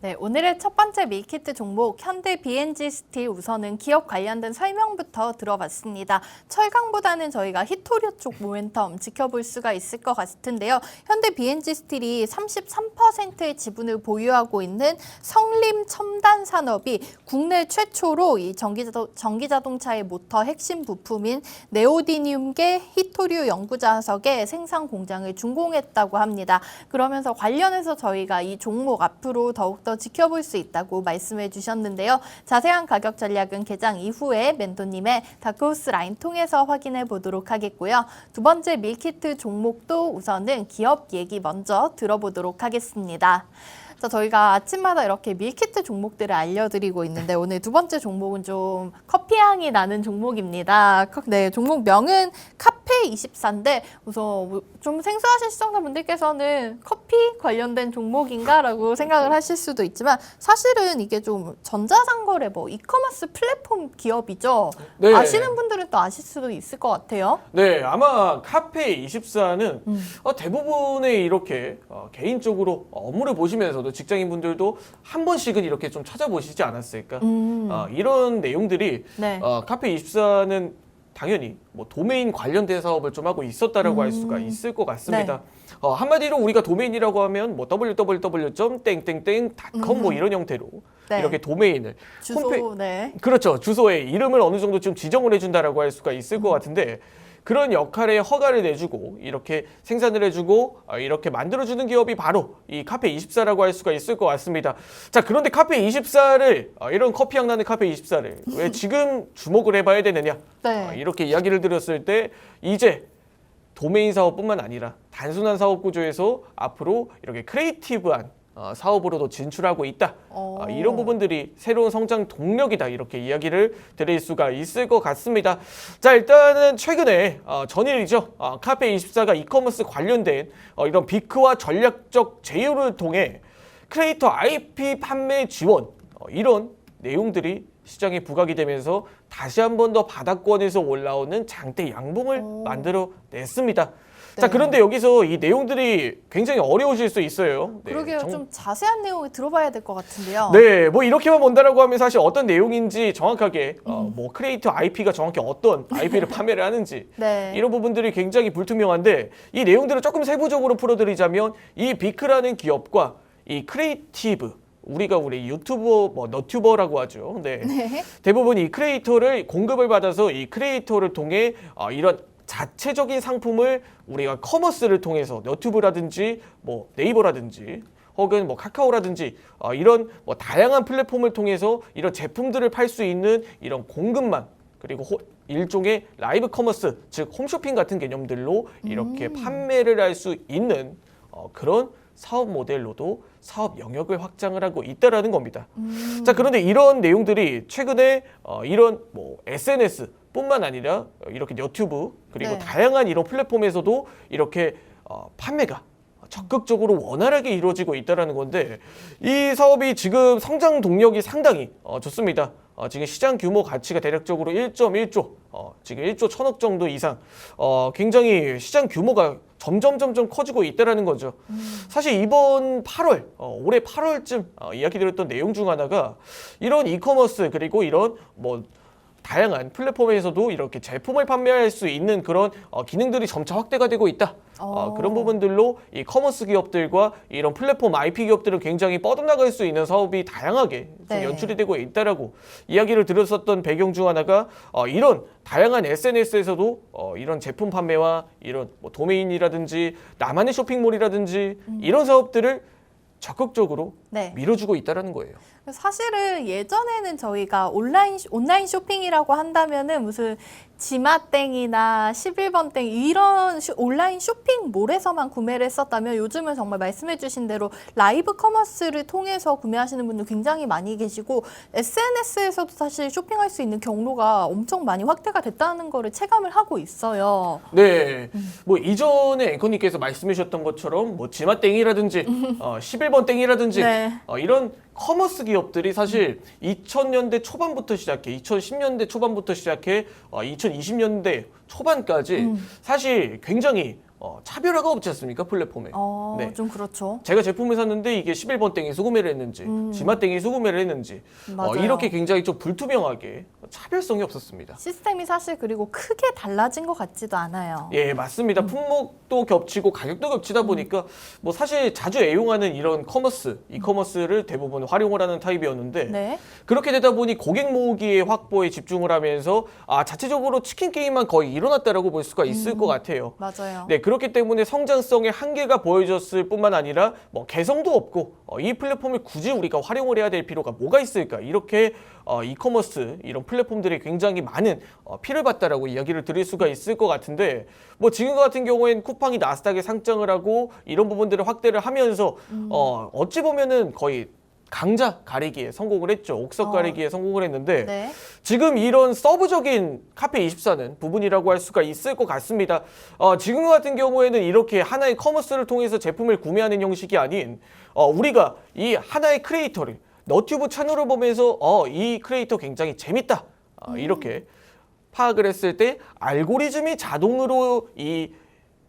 네, 오늘의 첫 번째 밀키트 종목 현대 BNG 스틸 우선은 기업 관련된 설명부터 들어봤습니다. 철강보다는 저희가 히토류 쪽 모멘텀 지켜볼 수가 있을 것 같은데요. 현대 BNG 스틸이 33%의 지분을 보유하고 있는 성림 첨단 산업이 국내 최초로 이 전기자동차의 모터 핵심 부품인 네오디듐계 히토류 연구자석의 생산 공장을 준공했다고 합니다. 그러면서 관련해서 저희가 이 종목 앞으로 더욱더 지켜볼 수 있다고 말씀해 주셨는데요. 자세한 가격 전략은 개장 이후에 멘토님의 다크호스 라인 통해서 확인해 보도록 하겠고요. 두 번째 밀키트 종목도 우선은 기업 얘기 먼저 들어보도록 하겠습니다. 자, 저희가 아침마다 이렇게 밀키트 종목들을 알려드리고 있는데 오늘 두 번째 종목은 좀 커피 향이 나는 종목입니다. 네, 종목명은 카페24인데 우선 좀 생소하신 시청자분들께서는 커피 관련된 종목인가라고 생각을 하실 수도 있지만 사실은 이게 좀 전자상거래 뭐 이커머스 플랫폼 기업이죠. 네. 아시는 분들은 또 아실 수도 있을 것 같아요. 네, 아마 카페24는 대부분의 이렇게 개인적으로 업무를 보시면서도 직장인분들도 한 번씩은 이렇게 좀 찾아보시지 않았을까? 이런 내용들이 네. 카페24는 당연히 뭐 도메인 관련된 사업을 좀 하고 있었다라고 할 수가 있을 것 같습니다. 한마디로 우리가 도메인이라고 하면 뭐 www.땡땡땡.com 뭐 이런 형태로 네. 이렇게 도메인을 주소, 네. 그렇죠. 주소에 이름을 어느 정도 좀 지정을 해준다라고 할 수가 있을 것 같은데 그런 역할에 허가를 내주고 이렇게 생산을 해주고 이렇게 만들어주는 기업이 바로 이 카페24라고 할 수가 있을 것 같습니다. 자, 그런데 카페24를 이런 커피향 나는 카페24를 왜 지금 주목을 해봐야 되느냐? 네. 이렇게 이야기를 드렸을 때 이제 도메인 사업뿐만 아니라 단순한 사업 구조에서 앞으로 이렇게 크리에이티브한 사업으로도 진출하고 있다. 이런 부분들이 새로운 성장 동력이다. 이렇게 이야기를 드릴 수가 있을 것 같습니다. 자, 일단은 최근에 전일이죠. 카페24가 이커머스 관련된 이런 비크와 전략적 제휴를 통해 크리에이터 IP 판매 지원 이런 내용들이 시장에 부각이 되면서 다시 한 번 더 바닥권에서 올라오는 장대 양봉을 만들어냈습니다. 자, 그런데 여기서 이 내용들이 굉장히 어려우실 수 있어요. 네, 그러게요. 좀 자세한 내용을 들어봐야 될 것 같은데요. 네, 뭐 이렇게만 본다라고 하면 사실 어떤 내용인지 정확하게 뭐 크리에이터 IP가 정확히 어떤 IP를 판매를 하는지 네. 이런 부분들이 굉장히 불투명한데 이 내용들을 조금 세부적으로 풀어드리자면 이 비크라는 기업과 이 크리에이티브 우리 유튜버 뭐 너튜버라고 하죠. 네. 네. 대부분 이 크리에이터를 공급을 받아서 이 크리에이터를 통해 이런 자체적인 상품을 우리가 커머스를 통해서 너튜브라든지 뭐 네이버라든지 혹은 뭐 카카오라든지 이런 뭐 다양한 플랫폼을 통해서 이런 제품들을 팔 수 있는 이런 공급망 그리고 일종의 라이브 커머스 즉 홈쇼핑 같은 개념들로 이렇게 판매를 할 수 있는 그런 사업 모델로도 사업 영역을 확장을 하고 있다라는 겁니다. 자, 그런데 이런 내용들이 최근에 이런 뭐 SNS 뿐만 아니라 이렇게 유튜브 그리고 네. 다양한 이런 플랫폼에서도 이렇게 판매가 적극적으로 원활하게 이루어지고 있다는 건데 이 사업이 지금 성장 동력이 상당히 좋습니다. 지금 시장 규모 가치가 대략적으로 1.1조, 지금 1조 1천억 정도 이상, 굉장히 시장 규모가 점점 커지고 있다라는 거죠. 사실 이번 8월, 올해 8월쯤 이야기 드렸던 내용 중 하나가 이런 이커머스 그리고 이런 뭐 다양한 플랫폼에서도 이렇게 제품을 판매할 수 있는 그런 기능들이 점차 확대가 되고 있다. 그런 부분들로 이 커머스 기업들과 이런 플랫폼 IP 기업들은 굉장히 뻗어나갈 수 있는 사업이 다양하게 좀 네. 연출이 되고 있다라고 이야기를 들었었던 배경 중 하나가 이런 다양한 SNS에서도 이런 제품 판매와 이런 뭐 도메인이라든지 나만의 쇼핑몰이라든지 이런 사업들을 적극적으로 네. 밀어주고 있다라는 거예요. 사실은 예전에는 저희가 온라인 쇼핑이라고 한다면은 무슨 지마땡이나 11번땡 이런 온라인 쇼핑몰에서만 구매를 했었다면 요즘은 정말 말씀해주신 대로 라이브 커머스를 통해서 구매하시는 분들 굉장히 많이 계시고 SNS에서도 사실 쇼핑할 수 있는 경로가 엄청 많이 확대가 됐다는 거를 체감을 하고 있어요. 네, 뭐 이전에 앵커님께서 말씀해 주셨던 것처럼 뭐 지마땡이라든지 11번땡이라든지 네. 이런 커머스 기업들이 사실 2000년대 초반부터 시작해 2010년대 초반부터 시작해 2020년대 초반까지 사실 굉장히 차별화가 없지 않습니까? 플랫폼에. 네. 좀 그렇죠. 제가 제품을 샀는데 이게 11번땡에서 구매를 했는지 지마땡에서 구매를 했는지 맞아요. 이렇게 굉장히 좀 불투명하게 차별성이 없었습니다. 시스템이 사실 그리고 크게 달라진 것 같지도 않아요. 예, 맞습니다. 품목도 겹치고 가격도 겹치다 보니까 뭐 사실 자주 애용하는 이런 이커머스를 대부분 활용을 하는 타입이었는데 네. 그렇게 되다 보니 고객 모으기의 확보에 집중을 하면서 자체적으로 치킨 게임만 거의 일어났다라고 볼 수가 있을 것 같아요. 맞아요. 네, 그렇기 때문에 성장성의 한계가 보여졌을 뿐만 아니라 뭐 개성도 없고 이 플랫폼을 굳이 우리가 활용을 해야 될 필요가 뭐가 있을까? 이렇게 이커머스 이런 플랫폼들이 굉장히 많은 피를 봤다라고 이야기를 드릴 수가 있을 것 같은데 뭐 지금 같은 경우에는 쿠팡이 나스닥에 상장을 하고 이런 부분들을 확대를 하면서 어찌 보면은 거의 강자 가리기에 성공을 했죠. 옥석 가리기에 성공을 했는데 네. 지금 이런 서브적인 카페24는 부분이라고 할 수가 있을 것 같습니다. 지금 같은 경우에는 이렇게 하나의 커머스를 통해서 제품을 구매하는 형식이 아닌 우리가 이 하나의 크리에이터를 너튜브 채널을 보면서 이 크리에이터 굉장히 재밌다. 이렇게 파악을 했을 때 알고리즘이 자동으로 이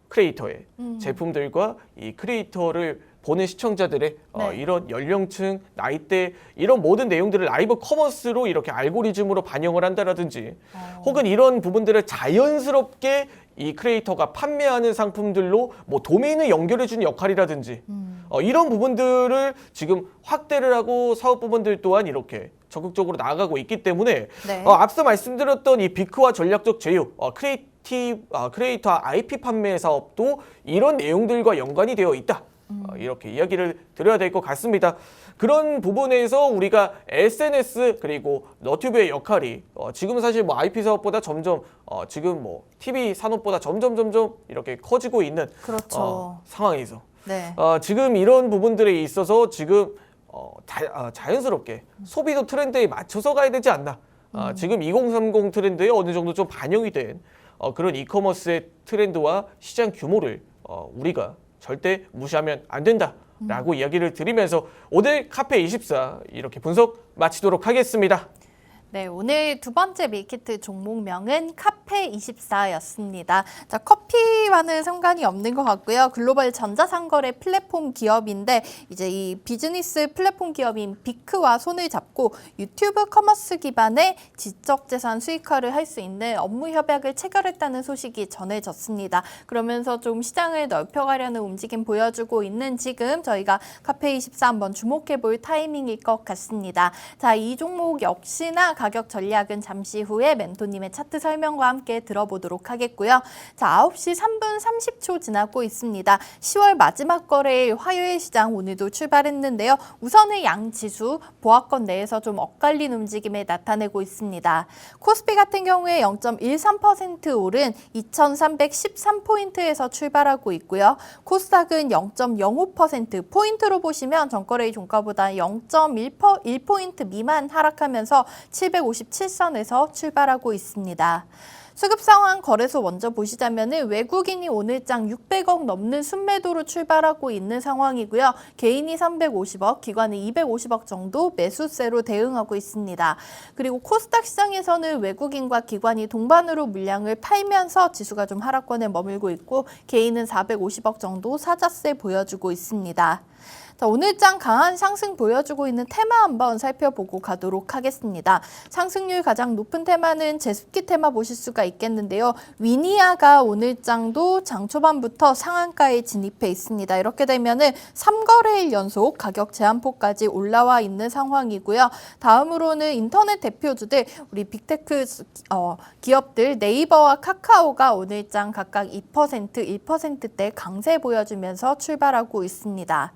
크리에이터의 제품들과 이 크리에이터를 보는 시청자들의 네. 이런 연령층, 나이대 이런 모든 내용들을 라이브 커머스로 이렇게 알고리즘으로 반영을 한다라든지 혹은 이런 부분들을 자연스럽게 이 크리에이터가 판매하는 상품들로 뭐 도메인을 연결해주는 역할이라든지 이런 부분들을 지금 확대를 하고 사업 부분들 또한 이렇게 적극적으로 나아가고 있기 때문에 네. 앞서 말씀드렸던 이 비크와 전략적 제휴, 크리에이터 IP 판매 사업도 이런 내용들과 연관이 되어 있다. 이렇게 이야기를 드려야 될 것 같습니다. 그런 부분에서 우리가 SNS 그리고 너튜브의 역할이 지금 사실 뭐 IP 사업보다 점점 지금 뭐 TV 산업보다 점점 이렇게 커지고 있는 그렇죠. 상황에서 네. 지금 이런 부분들에 있어서 지금 자연스럽게 소비도 트렌드에 맞춰서 가야 되지 않나. 지금 2030 트렌드에 어느 정도 좀 반영이 된 그런 이커머스의 트렌드와 시장 규모를 우리가 절대 무시하면 안 된다라고 이야기를 드리면서 오늘 카페24 이렇게 분석 마치도록 하겠습니다. 네, 오늘 두 번째 밀키트 종목명은 카페24였습니다. 자, 커피와는 상관이 없는 것 같고요. 글로벌 전자상거래 플랫폼 기업인데 이제 이 비즈니스 플랫폼 기업인 비크와 손을 잡고 유튜브 커머스 기반의 지적재산 수익화를 할 수 있는 업무 협약을 체결했다는 소식이 전해졌습니다. 그러면서 좀 시장을 넓혀가려는 움직임 보여주고 있는 지금 저희가 카페24 한번 주목해볼 타이밍일 것 같습니다. 자, 이 종목 역시나 가격 전략은 잠시 후에 멘토님의 차트 설명과 함께 들어보도록 하겠고요. 자, 9시 3분 30초 지나고 있습니다. 10월 마지막 거래일 화요일 시장 오늘도 출발했는데요. 우선은 양지수 보합권 내에서 좀 엇갈린 움직임을 나타내고 있습니다. 코스피 같은 경우에 0.13% 오른 2313포인트에서 출발하고 있고요. 코스닥은 0.05% 포인트로 보시면 전거래일 종가보다 0.1포인트 미만 하락하면서 757선에서 출발하고 있습니다. 수급 상황 거래소 먼저 보시자면은 외국인이 오늘장 600억 넘는 순매도로 출발하고 있는 상황이고요. 개인이 350억, 기관이 250억 정도 매수세로 대응하고 있습니다. 그리고 코스닥 시장에서는 외국인과 기관이 동반으로 물량을 팔면서 지수가 좀 하락권에 머물고 있고 개인은 450억 정도 사자세 보여주고 있습니다. 자, 오늘장 강한 상승 보여주고 있는 테마 한번 살펴보고 가도록 하겠습니다. 상승률 가장 높은 테마는 제습기 테마 보실 수가 있겠는데요. 위니아가 오늘장도 장 초반부터 상한가에 진입해 있습니다. 이렇게 되면은 3거래일 연속 가격 제한폭까지 올라와 있는 상황이고요. 다음으로는 인터넷 대표주들 우리 빅테크 기업들 네이버와 카카오가 오늘장 각각 2%, 1%대 강세 보여주면서 출발하고 있습니다.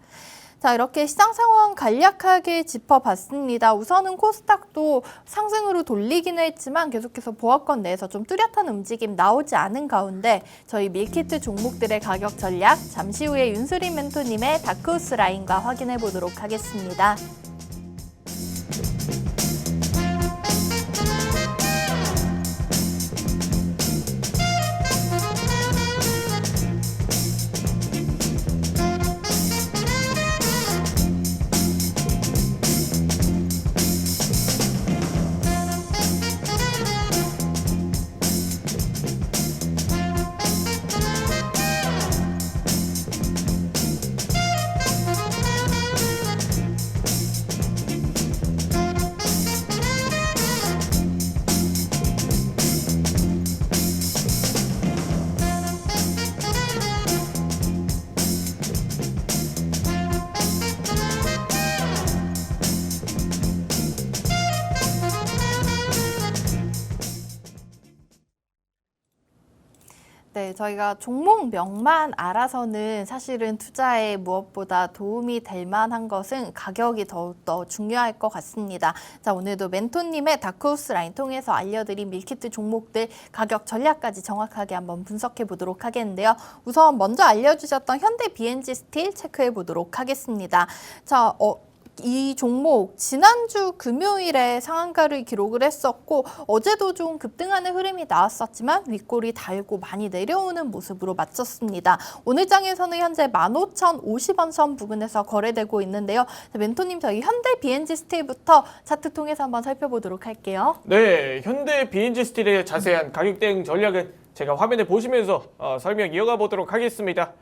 자, 이렇게 시장 상황 간략하게 짚어봤습니다. 우선은 코스닥도 상승으로 돌리기는 했지만 계속해서 보합권 내에서 좀 뚜렷한 움직임 나오지 않은 가운데 저희 밀키트 종목들의 가격 전략 잠시 후에 윤수리 멘토님의 다크호스 라인과 확인해 보도록 하겠습니다. 네, 저희가 종목명만 알아서는 사실은 투자에 무엇보다 도움이 될 만한 것은 가격이 더욱더 중요할 것 같습니다. 자, 오늘도 멘토님의 다크호스 라인 통해서 알려드린 밀키트 종목들 가격 전략까지 정확하게 한번 분석해 보도록 하겠는데요. 우선 먼저 알려주셨던 현대 BNG 스틸 체크해 보도록 하겠습니다. 자, 이 종목 지난주 금요일에 상한가를 기록을 했었고 어제도 좀 급등하는 흐름이 나왔었지만 윗골이 달고 많이 내려오는 모습으로 마쳤습니다. 오늘 장에서는 현재 15,050원 선 부근에서 거래되고 있는데요. 멘토님 저희 현대 BNG 스틸부터 차트 통해서 한번 살펴보도록 할게요. 네, 현대 BNG 스틸의 자세한 가격 대응 전략은 제가 화면에 보시면서 설명 이어가 보도록 하겠습니다.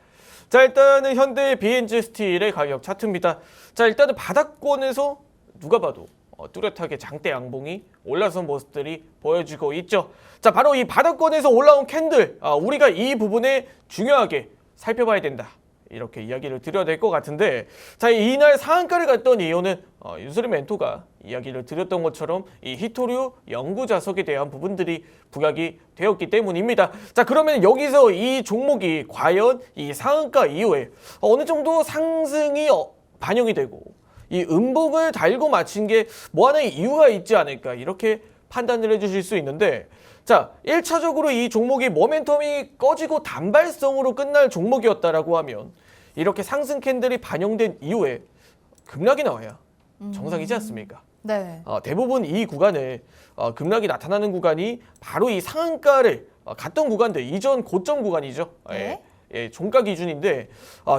자, 일단은 현대 BNG 스틸의 가격 차트입니다. 자, 일단은 바닥권에서 누가 봐도 뚜렷하게 장대 양봉이 올라선 모습들이 보여지고 있죠. 자, 바로 이 바닥권에서 올라온 캔들, 우리가 이 부분에 중요하게 살펴봐야 된다. 이렇게 이야기를 드려야 될 것 같은데, 자, 이날 상한가를 갔던 이유는 윤수리 멘토가 이야기를 드렸던 것처럼 이 히토류 연구 자석에 대한 부분들이 부각이 되었기 때문입니다. 자, 그러면 여기서 이 종목이 과연 이 상한가 이후에 어느 정도 상승이 반영이 되고 이 음봉을 달고 마친 게 뭐 하나의 이유가 있지 않을까 이렇게 판단을 해주실 수 있는데, 자, 1차적으로 이 종목이 모멘텀이 꺼지고 단발성으로 끝날 종목이었다라고 하면 이렇게 상승 캔들이 반영된 이후에 급락이 나와야 정상이지 않습니까? 네. 대부분 이 구간에 급락이 나타나는 구간이 바로 이 상한가를 갔던 구간들, 이전 고점 구간이죠. 네. 종가 기준인데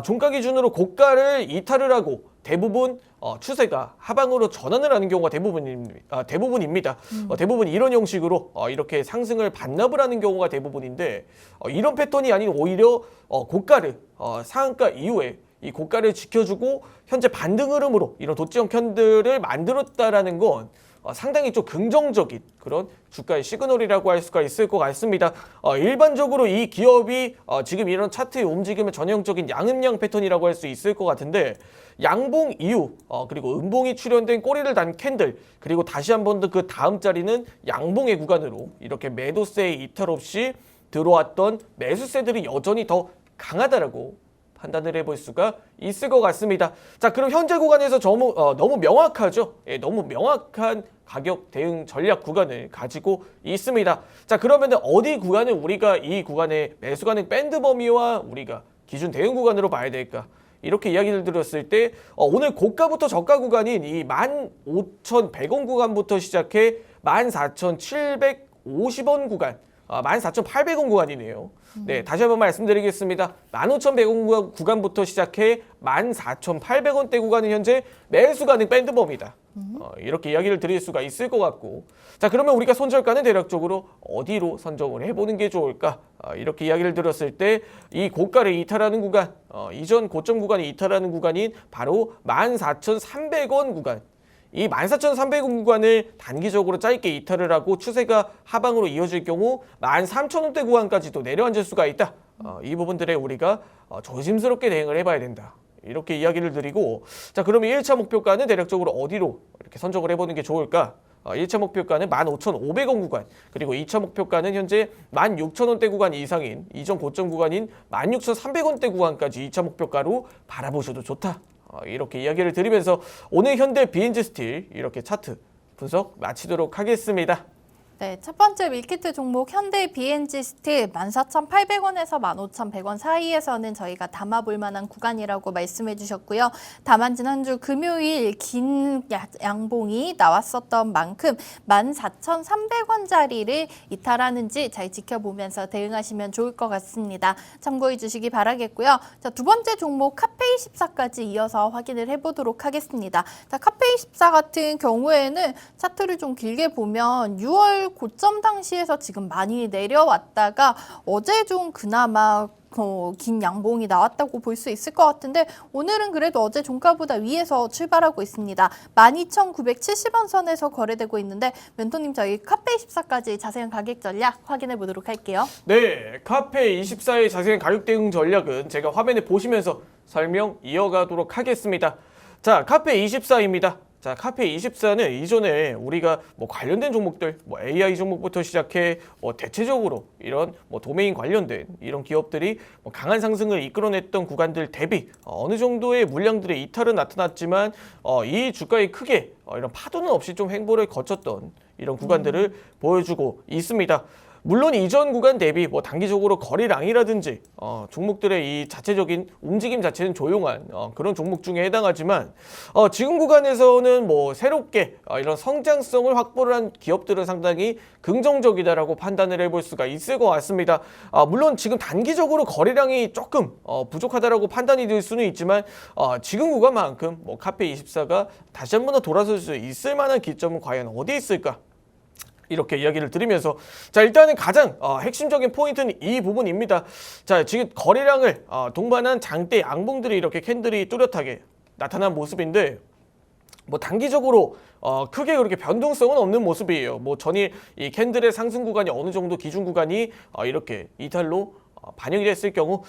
종가 기준으로 고가를 이탈을 하고 대부분 추세가 하방으로 전환을 하는 경우가 대부분입니다. 대부분 이런 형식으로 이렇게 상승을 반납을 하는 경우가 대부분인데 이런 패턴이 아닌 오히려 고가를 상한가 이후에 이 고가를 지켜주고 현재 반등 흐름으로 이런 도지형 캔들을 만들었다라는 건 상당히 좀 긍정적인 그런 주가의 시그널이라고 할 수가 있을 것 같습니다. 일반적으로 이 기업이 지금 이런 차트의 움직임의 전형적인 양음양 패턴이라고 할 수 있을 것 같은데, 양봉 이후 그리고 음봉이 출현된 꼬리를 단 캔들, 그리고 다시 한 번 더 그 다음 자리는 양봉의 구간으로 이렇게 매도세에 이탈 없이 들어왔던 매수세들이 여전히 더 강하다라고 판단을 해볼 수가 있을 것 같습니다. 자, 그럼 현재 구간에서 너무 명확하죠? 예, 너무 명확한 가격 대응 전략 구간을 가지고 있습니다. 자, 그러면 어디 구간을 우리가 이 구간의 매수 가능 밴드 범위와 우리가 기준 대응 구간으로 봐야 될까? 이렇게 이야기를 드렸을 때 오늘 고가부터 저가 구간인 이 15,100원 구간부터 시작해 14,750원 구간, 14,800원 구간이네요. 네, 다시 한번 말씀드리겠습니다. 15,100원 구간부터 시작해 14,800원대 구간은 현재 매수 가능 밴드범위다. 이렇게 이야기를 드릴 수가 있을 것 같고, 자, 그러면 우리가 손절가는 대략적으로 어디로 선정을 해보는 게 좋을까? 이렇게 이야기를 들었을 때 이 고가를 이탈하는 구간, 이전 고점 구간이 이탈하는 구간인 바로 14,300원 구간, 이 14,300원 구간을 단기적으로 짧게 이탈을 하고 추세가 하방으로 이어질 경우 13,000원대 구간까지도 내려앉을 수가 있다. 이 부분들에 우리가 조심스럽게 대응을 해봐야 된다. 이렇게 이야기를 드리고, 자, 그러면 1차 목표가는 대략적으로 어디로 이렇게 선정을 해보는 게 좋을까? 1차 목표가는 15,500원 구간, 그리고 2차 목표가는 현재 16,000원대 구간 이상인 이전 고점 구간인 16,300원대 구간까지 2차 목표가로 바라보셔도 좋다. 이렇게 이야기를 드리면서 오늘 현대 BNG 스틸 이렇게 차트 분석 마치도록 하겠습니다. 네, 첫 번째 밀키트 종목 현대 BNG 스틸 14,800원에서 15,100원 사이에서는 저희가 담아볼 만한 구간이라고 말씀해 주셨고요. 다만 지난주 금요일 긴 양봉이 나왔었던 만큼 14,300원짜리를 이탈하는지 잘 지켜보면서 대응하시면 좋을 것 같습니다. 참고해 주시기 바라겠고요. 자, 두 번째 종목 카페24까지 이어서 확인을 해보도록 하겠습니다. 자, 카페24 같은 경우에는 차트를 좀 길게 보면 6월 고점 당시에서 지금 많이 내려왔다가 어제 좀 그나마 긴 양봉이 나왔다고 볼 수 있을 것 같은데 오늘은 그래도 어제 종가보다 위에서 출발하고 있습니다. 12,970원 선에서 거래되고 있는데 멘토님 저희 카페24까지 자세한 가격 전략 확인해 보도록 할게요. 네, 카페24의 자세한 가격 대응 전략은 제가 화면에 보시면서 설명 이어가도록 하겠습니다. 자, 카페24입니다. 자, 카페24는 이전에 우리가 관련된 종목들, AI 종목부터 시작해 대체적으로 이런 도메인 관련된 이런 기업들이 강한 상승을 이끌어냈던 구간들 대비 어느 정도의 물량들의 이탈은 나타났지만 이 주가에 크게 이런 파도는 없이 좀 횡보를 거쳤던 이런 구간들을 보여주고 있습니다. 물론 이전 구간 대비 단기적으로 거래량이라든지 종목들의 이 자체적인 움직임 자체는 조용한 그런 종목 중에 해당하지만 지금 구간에서는 새롭게 이런 성장성을 확보를 한 기업들은 상당히 긍정적이다라고 판단을 해볼 수가 있을 것 같습니다. 물론 지금 단기적으로 거래량이 조금 부족하다라고 판단이 될 수는 있지만 지금 구간만큼 카페24가 다시 한 번 더 돌아설 수 있을 만한 기점은 과연 어디에 있을까? 이렇게 이야기를 드리면서, 자, 일단은 가장 핵심적인 포인트는 이 부분입니다. 자, 지금 거래량을 동반한 장대 양봉들이 이렇게 캔들이 뚜렷하게 나타난 모습인데 단기적으로 크게 그렇게 변동성은 없는 모습이에요. 전일 이 캔들의 상승 구간이 어느 정도 기준 구간이 이렇게 이탈로 반영이 됐을 경우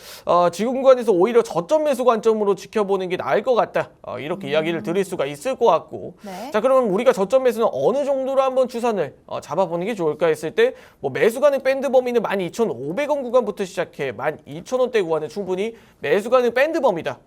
지금 구간에서 오히려 저점 매수 관점으로 지켜보는 게 나을 것 같다. 이렇게 이야기를 드릴 수가 있을 것 같고, 네. 자, 그러면 우리가 저점 매수는 어느 정도로 한번 추산을 잡아보는 게 좋을까 했을 때 매수 가능 밴드 범위는 12,500원 구간부터 시작해 12,000원대 구간은 충분히 매수 가능 밴드 범위다.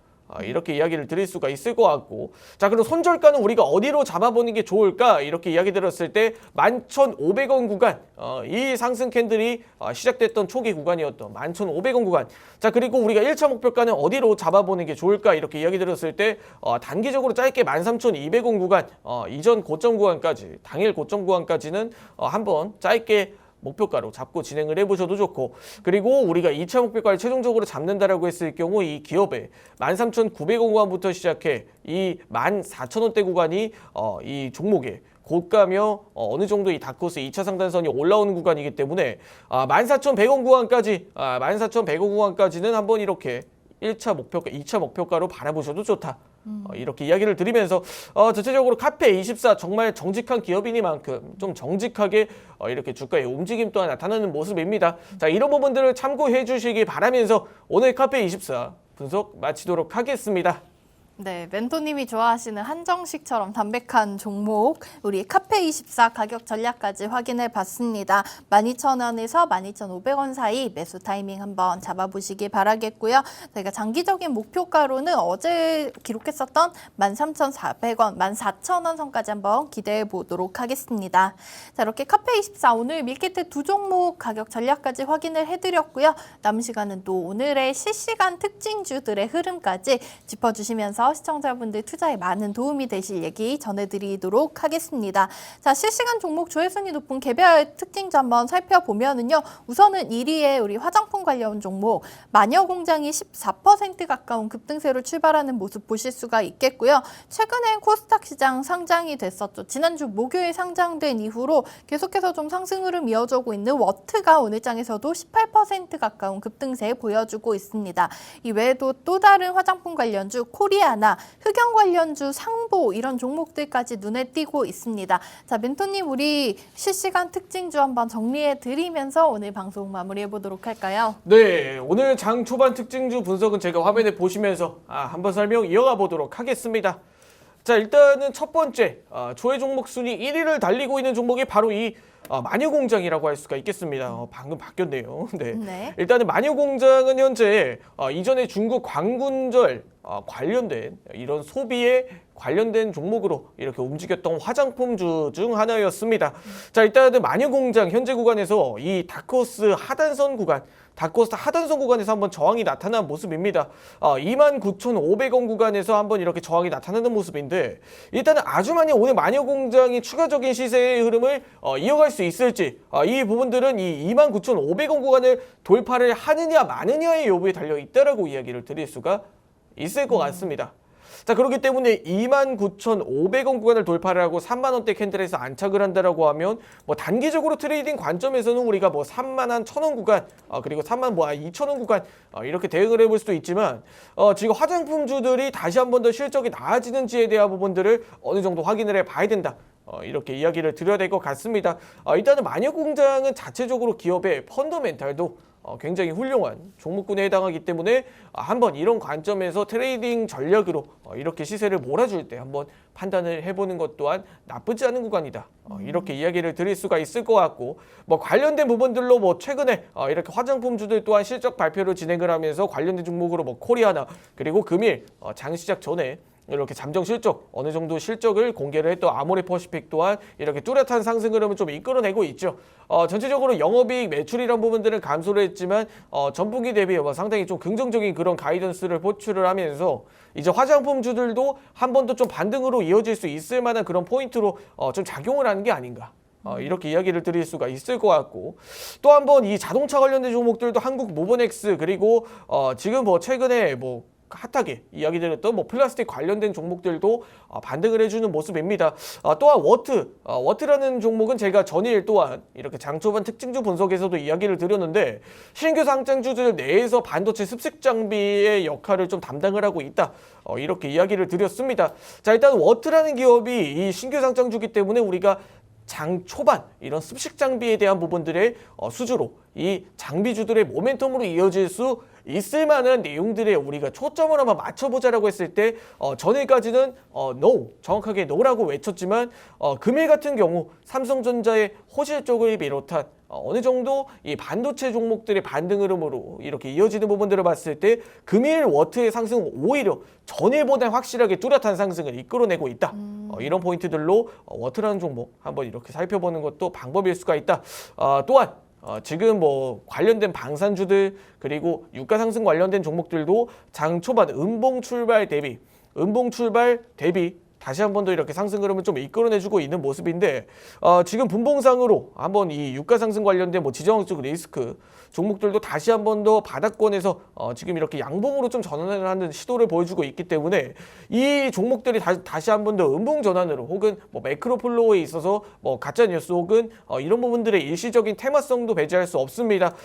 이렇게 이야기를 드릴 수가 있을 것 같고, 자, 그럼 손절가는 우리가 어디로 잡아보는 게 좋을까? 이렇게 이야기 들었을 때 11,500원 구간, 이 상승 캔들이 시작됐던 초기 구간이었던 11,500원 구간, 자, 그리고 우리가 1차 목표가는 어디로 잡아보는 게 좋을까? 이렇게 이야기 들었을 때 단기적으로 짧게 13,200원 구간, 이전 고점 구간까지, 당일 고점 구간까지는 한번 짧게 목표가로 잡고 진행을 해보셔도 좋고, 그리고 우리가 2차 목표가를 최종적으로 잡는다라고 했을 경우 이 기업의 13,900원 구간부터 시작해 이 14,000원대 구간이 이 종목의 고가며 어느 정도 이 다크호스 2차 상단선이 올라오는 구간이기 때문에 14,100원 구간까지 14,100원 구간까지는 한번 이렇게 1차 목표가, 2차 목표가로 바라보셔도 좋다. 이렇게 이야기를 드리면서 전체적으로 카페24 정말 정직한 기업이니만큼 좀 정직하게 이렇게 주가의 움직임 또한 나타나는 모습입니다. 자, 이런 부분들을 참고해 주시기 바라면서 오늘 카페24 분석 마치도록 하겠습니다. 네, 멘토님이 좋아하시는 한정식처럼 담백한 종목 우리 카페24 가격 전략까지 확인해 봤습니다. 12,000원에서 12,500원 사이 매수 타이밍 한번 잡아보시기 바라겠고요. 저희가 장기적인 목표가로는 어제 기록했었던 13,400원, 14,000원 선까지 한번 기대해 보도록 하겠습니다. 자, 이렇게 카페24 오늘 밀키트 두 종목 가격 전략까지 확인을 해드렸고요. 남은 시간은 또 오늘의 실시간 특징주들의 흐름까지 짚어주시면서 있으시다면요. 시청자분들 투자에 많은 도움이 되실 얘기 전해드리도록 하겠습니다. 자, 실시간 종목 조회순위 높은 개별 특징주 한번 살펴보면은요. 우선은 1위에 우리 화장품 관련 종목 마녀공장이 14% 가까운 급등세로 출발하는 모습 보실 수가 있겠고요. 최근에 코스닥 시장 상장이 됐었죠. 지난주 목요일 상장된 이후로 계속해서 좀 상승 흐름 이어지고 있는 워트가 오늘 장에서도 18% 가까운 급등세 보여주고 있습니다. 이 외에도 또 다른 화장품 관련주 코리아나 흑연 관련주 상보 이런 종목들까지 눈에 띄고 있습니다. 자, 멘토님 우리 실시간 특징주 한번 정리해 드리면서 오늘 방송 마무리해 보도록 할까요? 네, 오늘 장 초반 특징주 분석은 제가 화면에 보시면서 한번 설명 이어가 보도록 하겠습니다. 자, 일단은 첫 번째 조회 종목 순위 1위를 달리고 있는 종목이 바로 이 마녀공장이라고 할 수가 있겠습니다. 방금 바뀌었네요. 네. 네. 일단은 마녀공장은 현재 이전에 중국 광군절 관련된 이런 소비에 관련된 종목으로 이렇게 움직였던 화장품주 중 하나였습니다. 자, 일단은 마녀공장 현재 구간에서 이 다크호스 하단선 구간에서 한번 저항이 나타난 모습입니다. 29,500원 구간에서 한번 이렇게 저항이 나타나는 모습인데 일단은 아주 많이 오늘 마녀공장이 추가적인 시세의 흐름을 이어갈 수 있을지 이 부분들은 이 29,500원 구간을 돌파를 하느냐 마느냐의 여부에 달려 있다라고 이야기를 드릴 수가 있을 것 같습니다. 자, 그렇기 때문에 29,500원 구간을 돌파를 하고 3만원대 캔들에서 안착을 한다라고 하면 뭐 단기적으로 트레이딩 관점에서는 우리가 뭐 31,000원 구간 그리고 32,000원 구간 이렇게 대응을 해볼 수도 있지만 지금 화장품주들이 다시 한 번 더 실적이 나아지는지에 대한 부분들을 어느 정도 확인을 해봐야 된다. 이렇게 이야기를 드려야 될 것 같습니다. 일단은 마녀공장은 자체적으로 기업의 펀더멘탈도 굉장히 훌륭한 종목군에 해당하기 때문에 한번 이런 관점에서 트레이딩 전략으로 이렇게 시세를 몰아줄 때 한번 판단을 해보는 것 또한 나쁘지 않은 구간이다. 이렇게 이야기를 드릴 수가 있을 것 같고 뭐 관련된 부분들로 뭐 최근에 이렇게 화장품주들 또한 실적 발표를 진행을 하면서 관련된 종목으로 뭐 코리아나 그리고 금일 장 시작 전에 이렇게 잠정 실적 어느 정도 실적을 공개를 했던 아모레퍼시픽 또한 이렇게 뚜렷한 상승 흐름을 좀 이끌어내고 있죠. 전체적으로 영업이익 매출이란 부분들은 감소를 했지만 전분기 대비 상당히 좀 긍정적인 그런 가이던스를 포출을 하면서 이제 화장품주들도 한 번 더 좀 반등으로 이어질 수 있을 만한 그런 포인트로 좀 작용을 하는 게 아닌가. 이렇게 이야기를 드릴 수가 있을 것 같고 또 한 번 이 자동차 관련된 종목들도 한국 모버넥스 그리고 지금 뭐 최근에 뭐 핫하게 이야기 드렸던 뭐 플라스틱 관련된 종목들도 반등을 해주는 모습입니다. 또한 워트라는 종목은 제가 전일 또한 이렇게 장초반 특징주 분석에서도 이야기를 드렸는데 신규 상장주들 내에서 반도체 습식 장비의 역할을 좀 담당을 하고 있다. 이렇게 이야기를 드렸습니다. 자, 일단 워트라는 기업이 이 신규 상장주기 때문에 우리가 장 초반 이런 습식 장비에 대한 부분들의 수주로 이 장비주들의 모멘텀으로 이어질 수 있을 만한 내용들에 우리가 초점을 한번 맞춰보자라고 했을 때 전일까지는 no, 정확하게 no라고 외쳤지만 금일 같은 경우 삼성전자의 호실 쪽을 비롯한 어느 정도 이 반도체 종목들의 반등 흐름으로 이렇게 이어지는 부분들을 봤을 때 금일 워트의 상승은 오히려 전일보다 확실하게 뚜렷한 상승을 이끌어내고 있다. 이런 포인트들로 워트라는 종목 한번 이렇게 살펴보는 것도 방법일 수가 있다. 또한 지금 뭐 관련된 방산주들 그리고 유가 상승 관련된 종목들도 장 초반 음봉 출발 대비 다시 한 번 더 이렇게 상승 흐름을 좀 이끌어내주고 있는 모습인데 지금 분봉상으로 한번 이 유가 상승 관련된 뭐 지정학적 리스크 종목들도 다시 한 번 더 바닥권에서 지금 이렇게 양봉으로 좀 전환을 하는 시도를 보여주고 있기 때문에 이 종목들이 다시 한 번 더 음봉 전환으로 혹은 뭐 매크로 플로우에 있어서 뭐 가짜 뉴스 혹은 이런 부분들의 일시적인 테마성도 배제할 수 없습니다.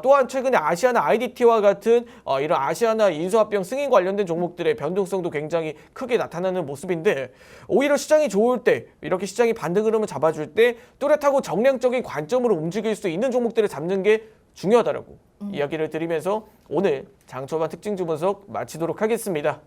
또한 최근에 아시아나 IDT와 같은 이런 아시아나 인수합병 승인 관련된 종목들의 변동성도 굉장히 크게 나타나는 모습인데 오히려 시장이 좋을 때 이렇게 시장이 반등 흐름을 잡아줄 때 뚜렷하고 정량적인 관점으로 움직일 수 있는 종목들을 잡는 게 중요하다라고 이야기를 드리면서 오늘 장초반 특징주 분석 마치도록 하겠습니다.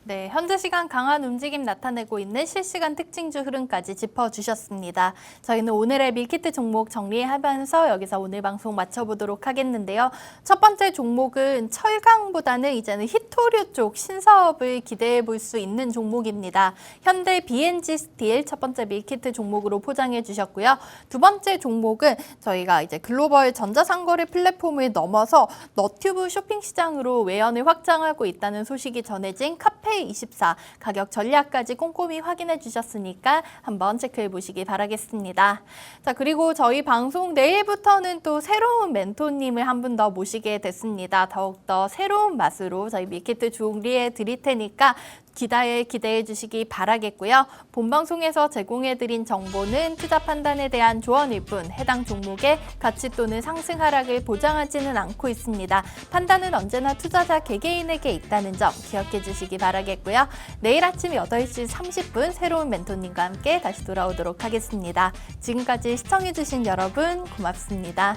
네, 현재 시간 강한 움직임 나타내고 있는 실시간 특징주 흐름까지 짚어주셨습니다. 저희는 오늘의 밀키트 종목 정리하면서 여기서 오늘 방송 마쳐보도록 하겠는데요. 첫 번째 종목은 철강보다는 이제는 히토류 쪽 신사업을 기대해 볼 수 있는 종목입니다. 현대 BNG 스틸 첫 번째 밀키트 종목으로 포장해 주셨고요. 두 번째 종목은 저희가 이제 글로벌 전자상거래 플랫폼을 넘어서 너튜브 쇼핑 시장으로 외연을 확장하고 있다는 소식이 전해진 카페 3회24 가격 전략까지 꼼꼼히 확인해 주셨으니까 한번 체크해 보시기 바라겠습니다. 자, 그리고 저희 방송 내일부터는 또 새로운 멘토님을 한 분 더 모시게 됐습니다. 더욱더 새로운 맛으로 저희 밀키트 조리해 드릴 테니까 기대해 주시기 바라겠고요. 본방송에서 제공해드린 정보는 투자 판단에 대한 조언일 뿐 해당 종목의 가치 또는 상승 하락을 보장하지는 않고 있습니다. 판단은 언제나 투자자 개개인에게 있다는 점 기억해 주시기 바라겠고요. 내일 아침 8시 30분 새로운 멘토님과 함께 다시 돌아오도록 하겠습니다. 지금까지 시청해 주신 여러분 고맙습니다.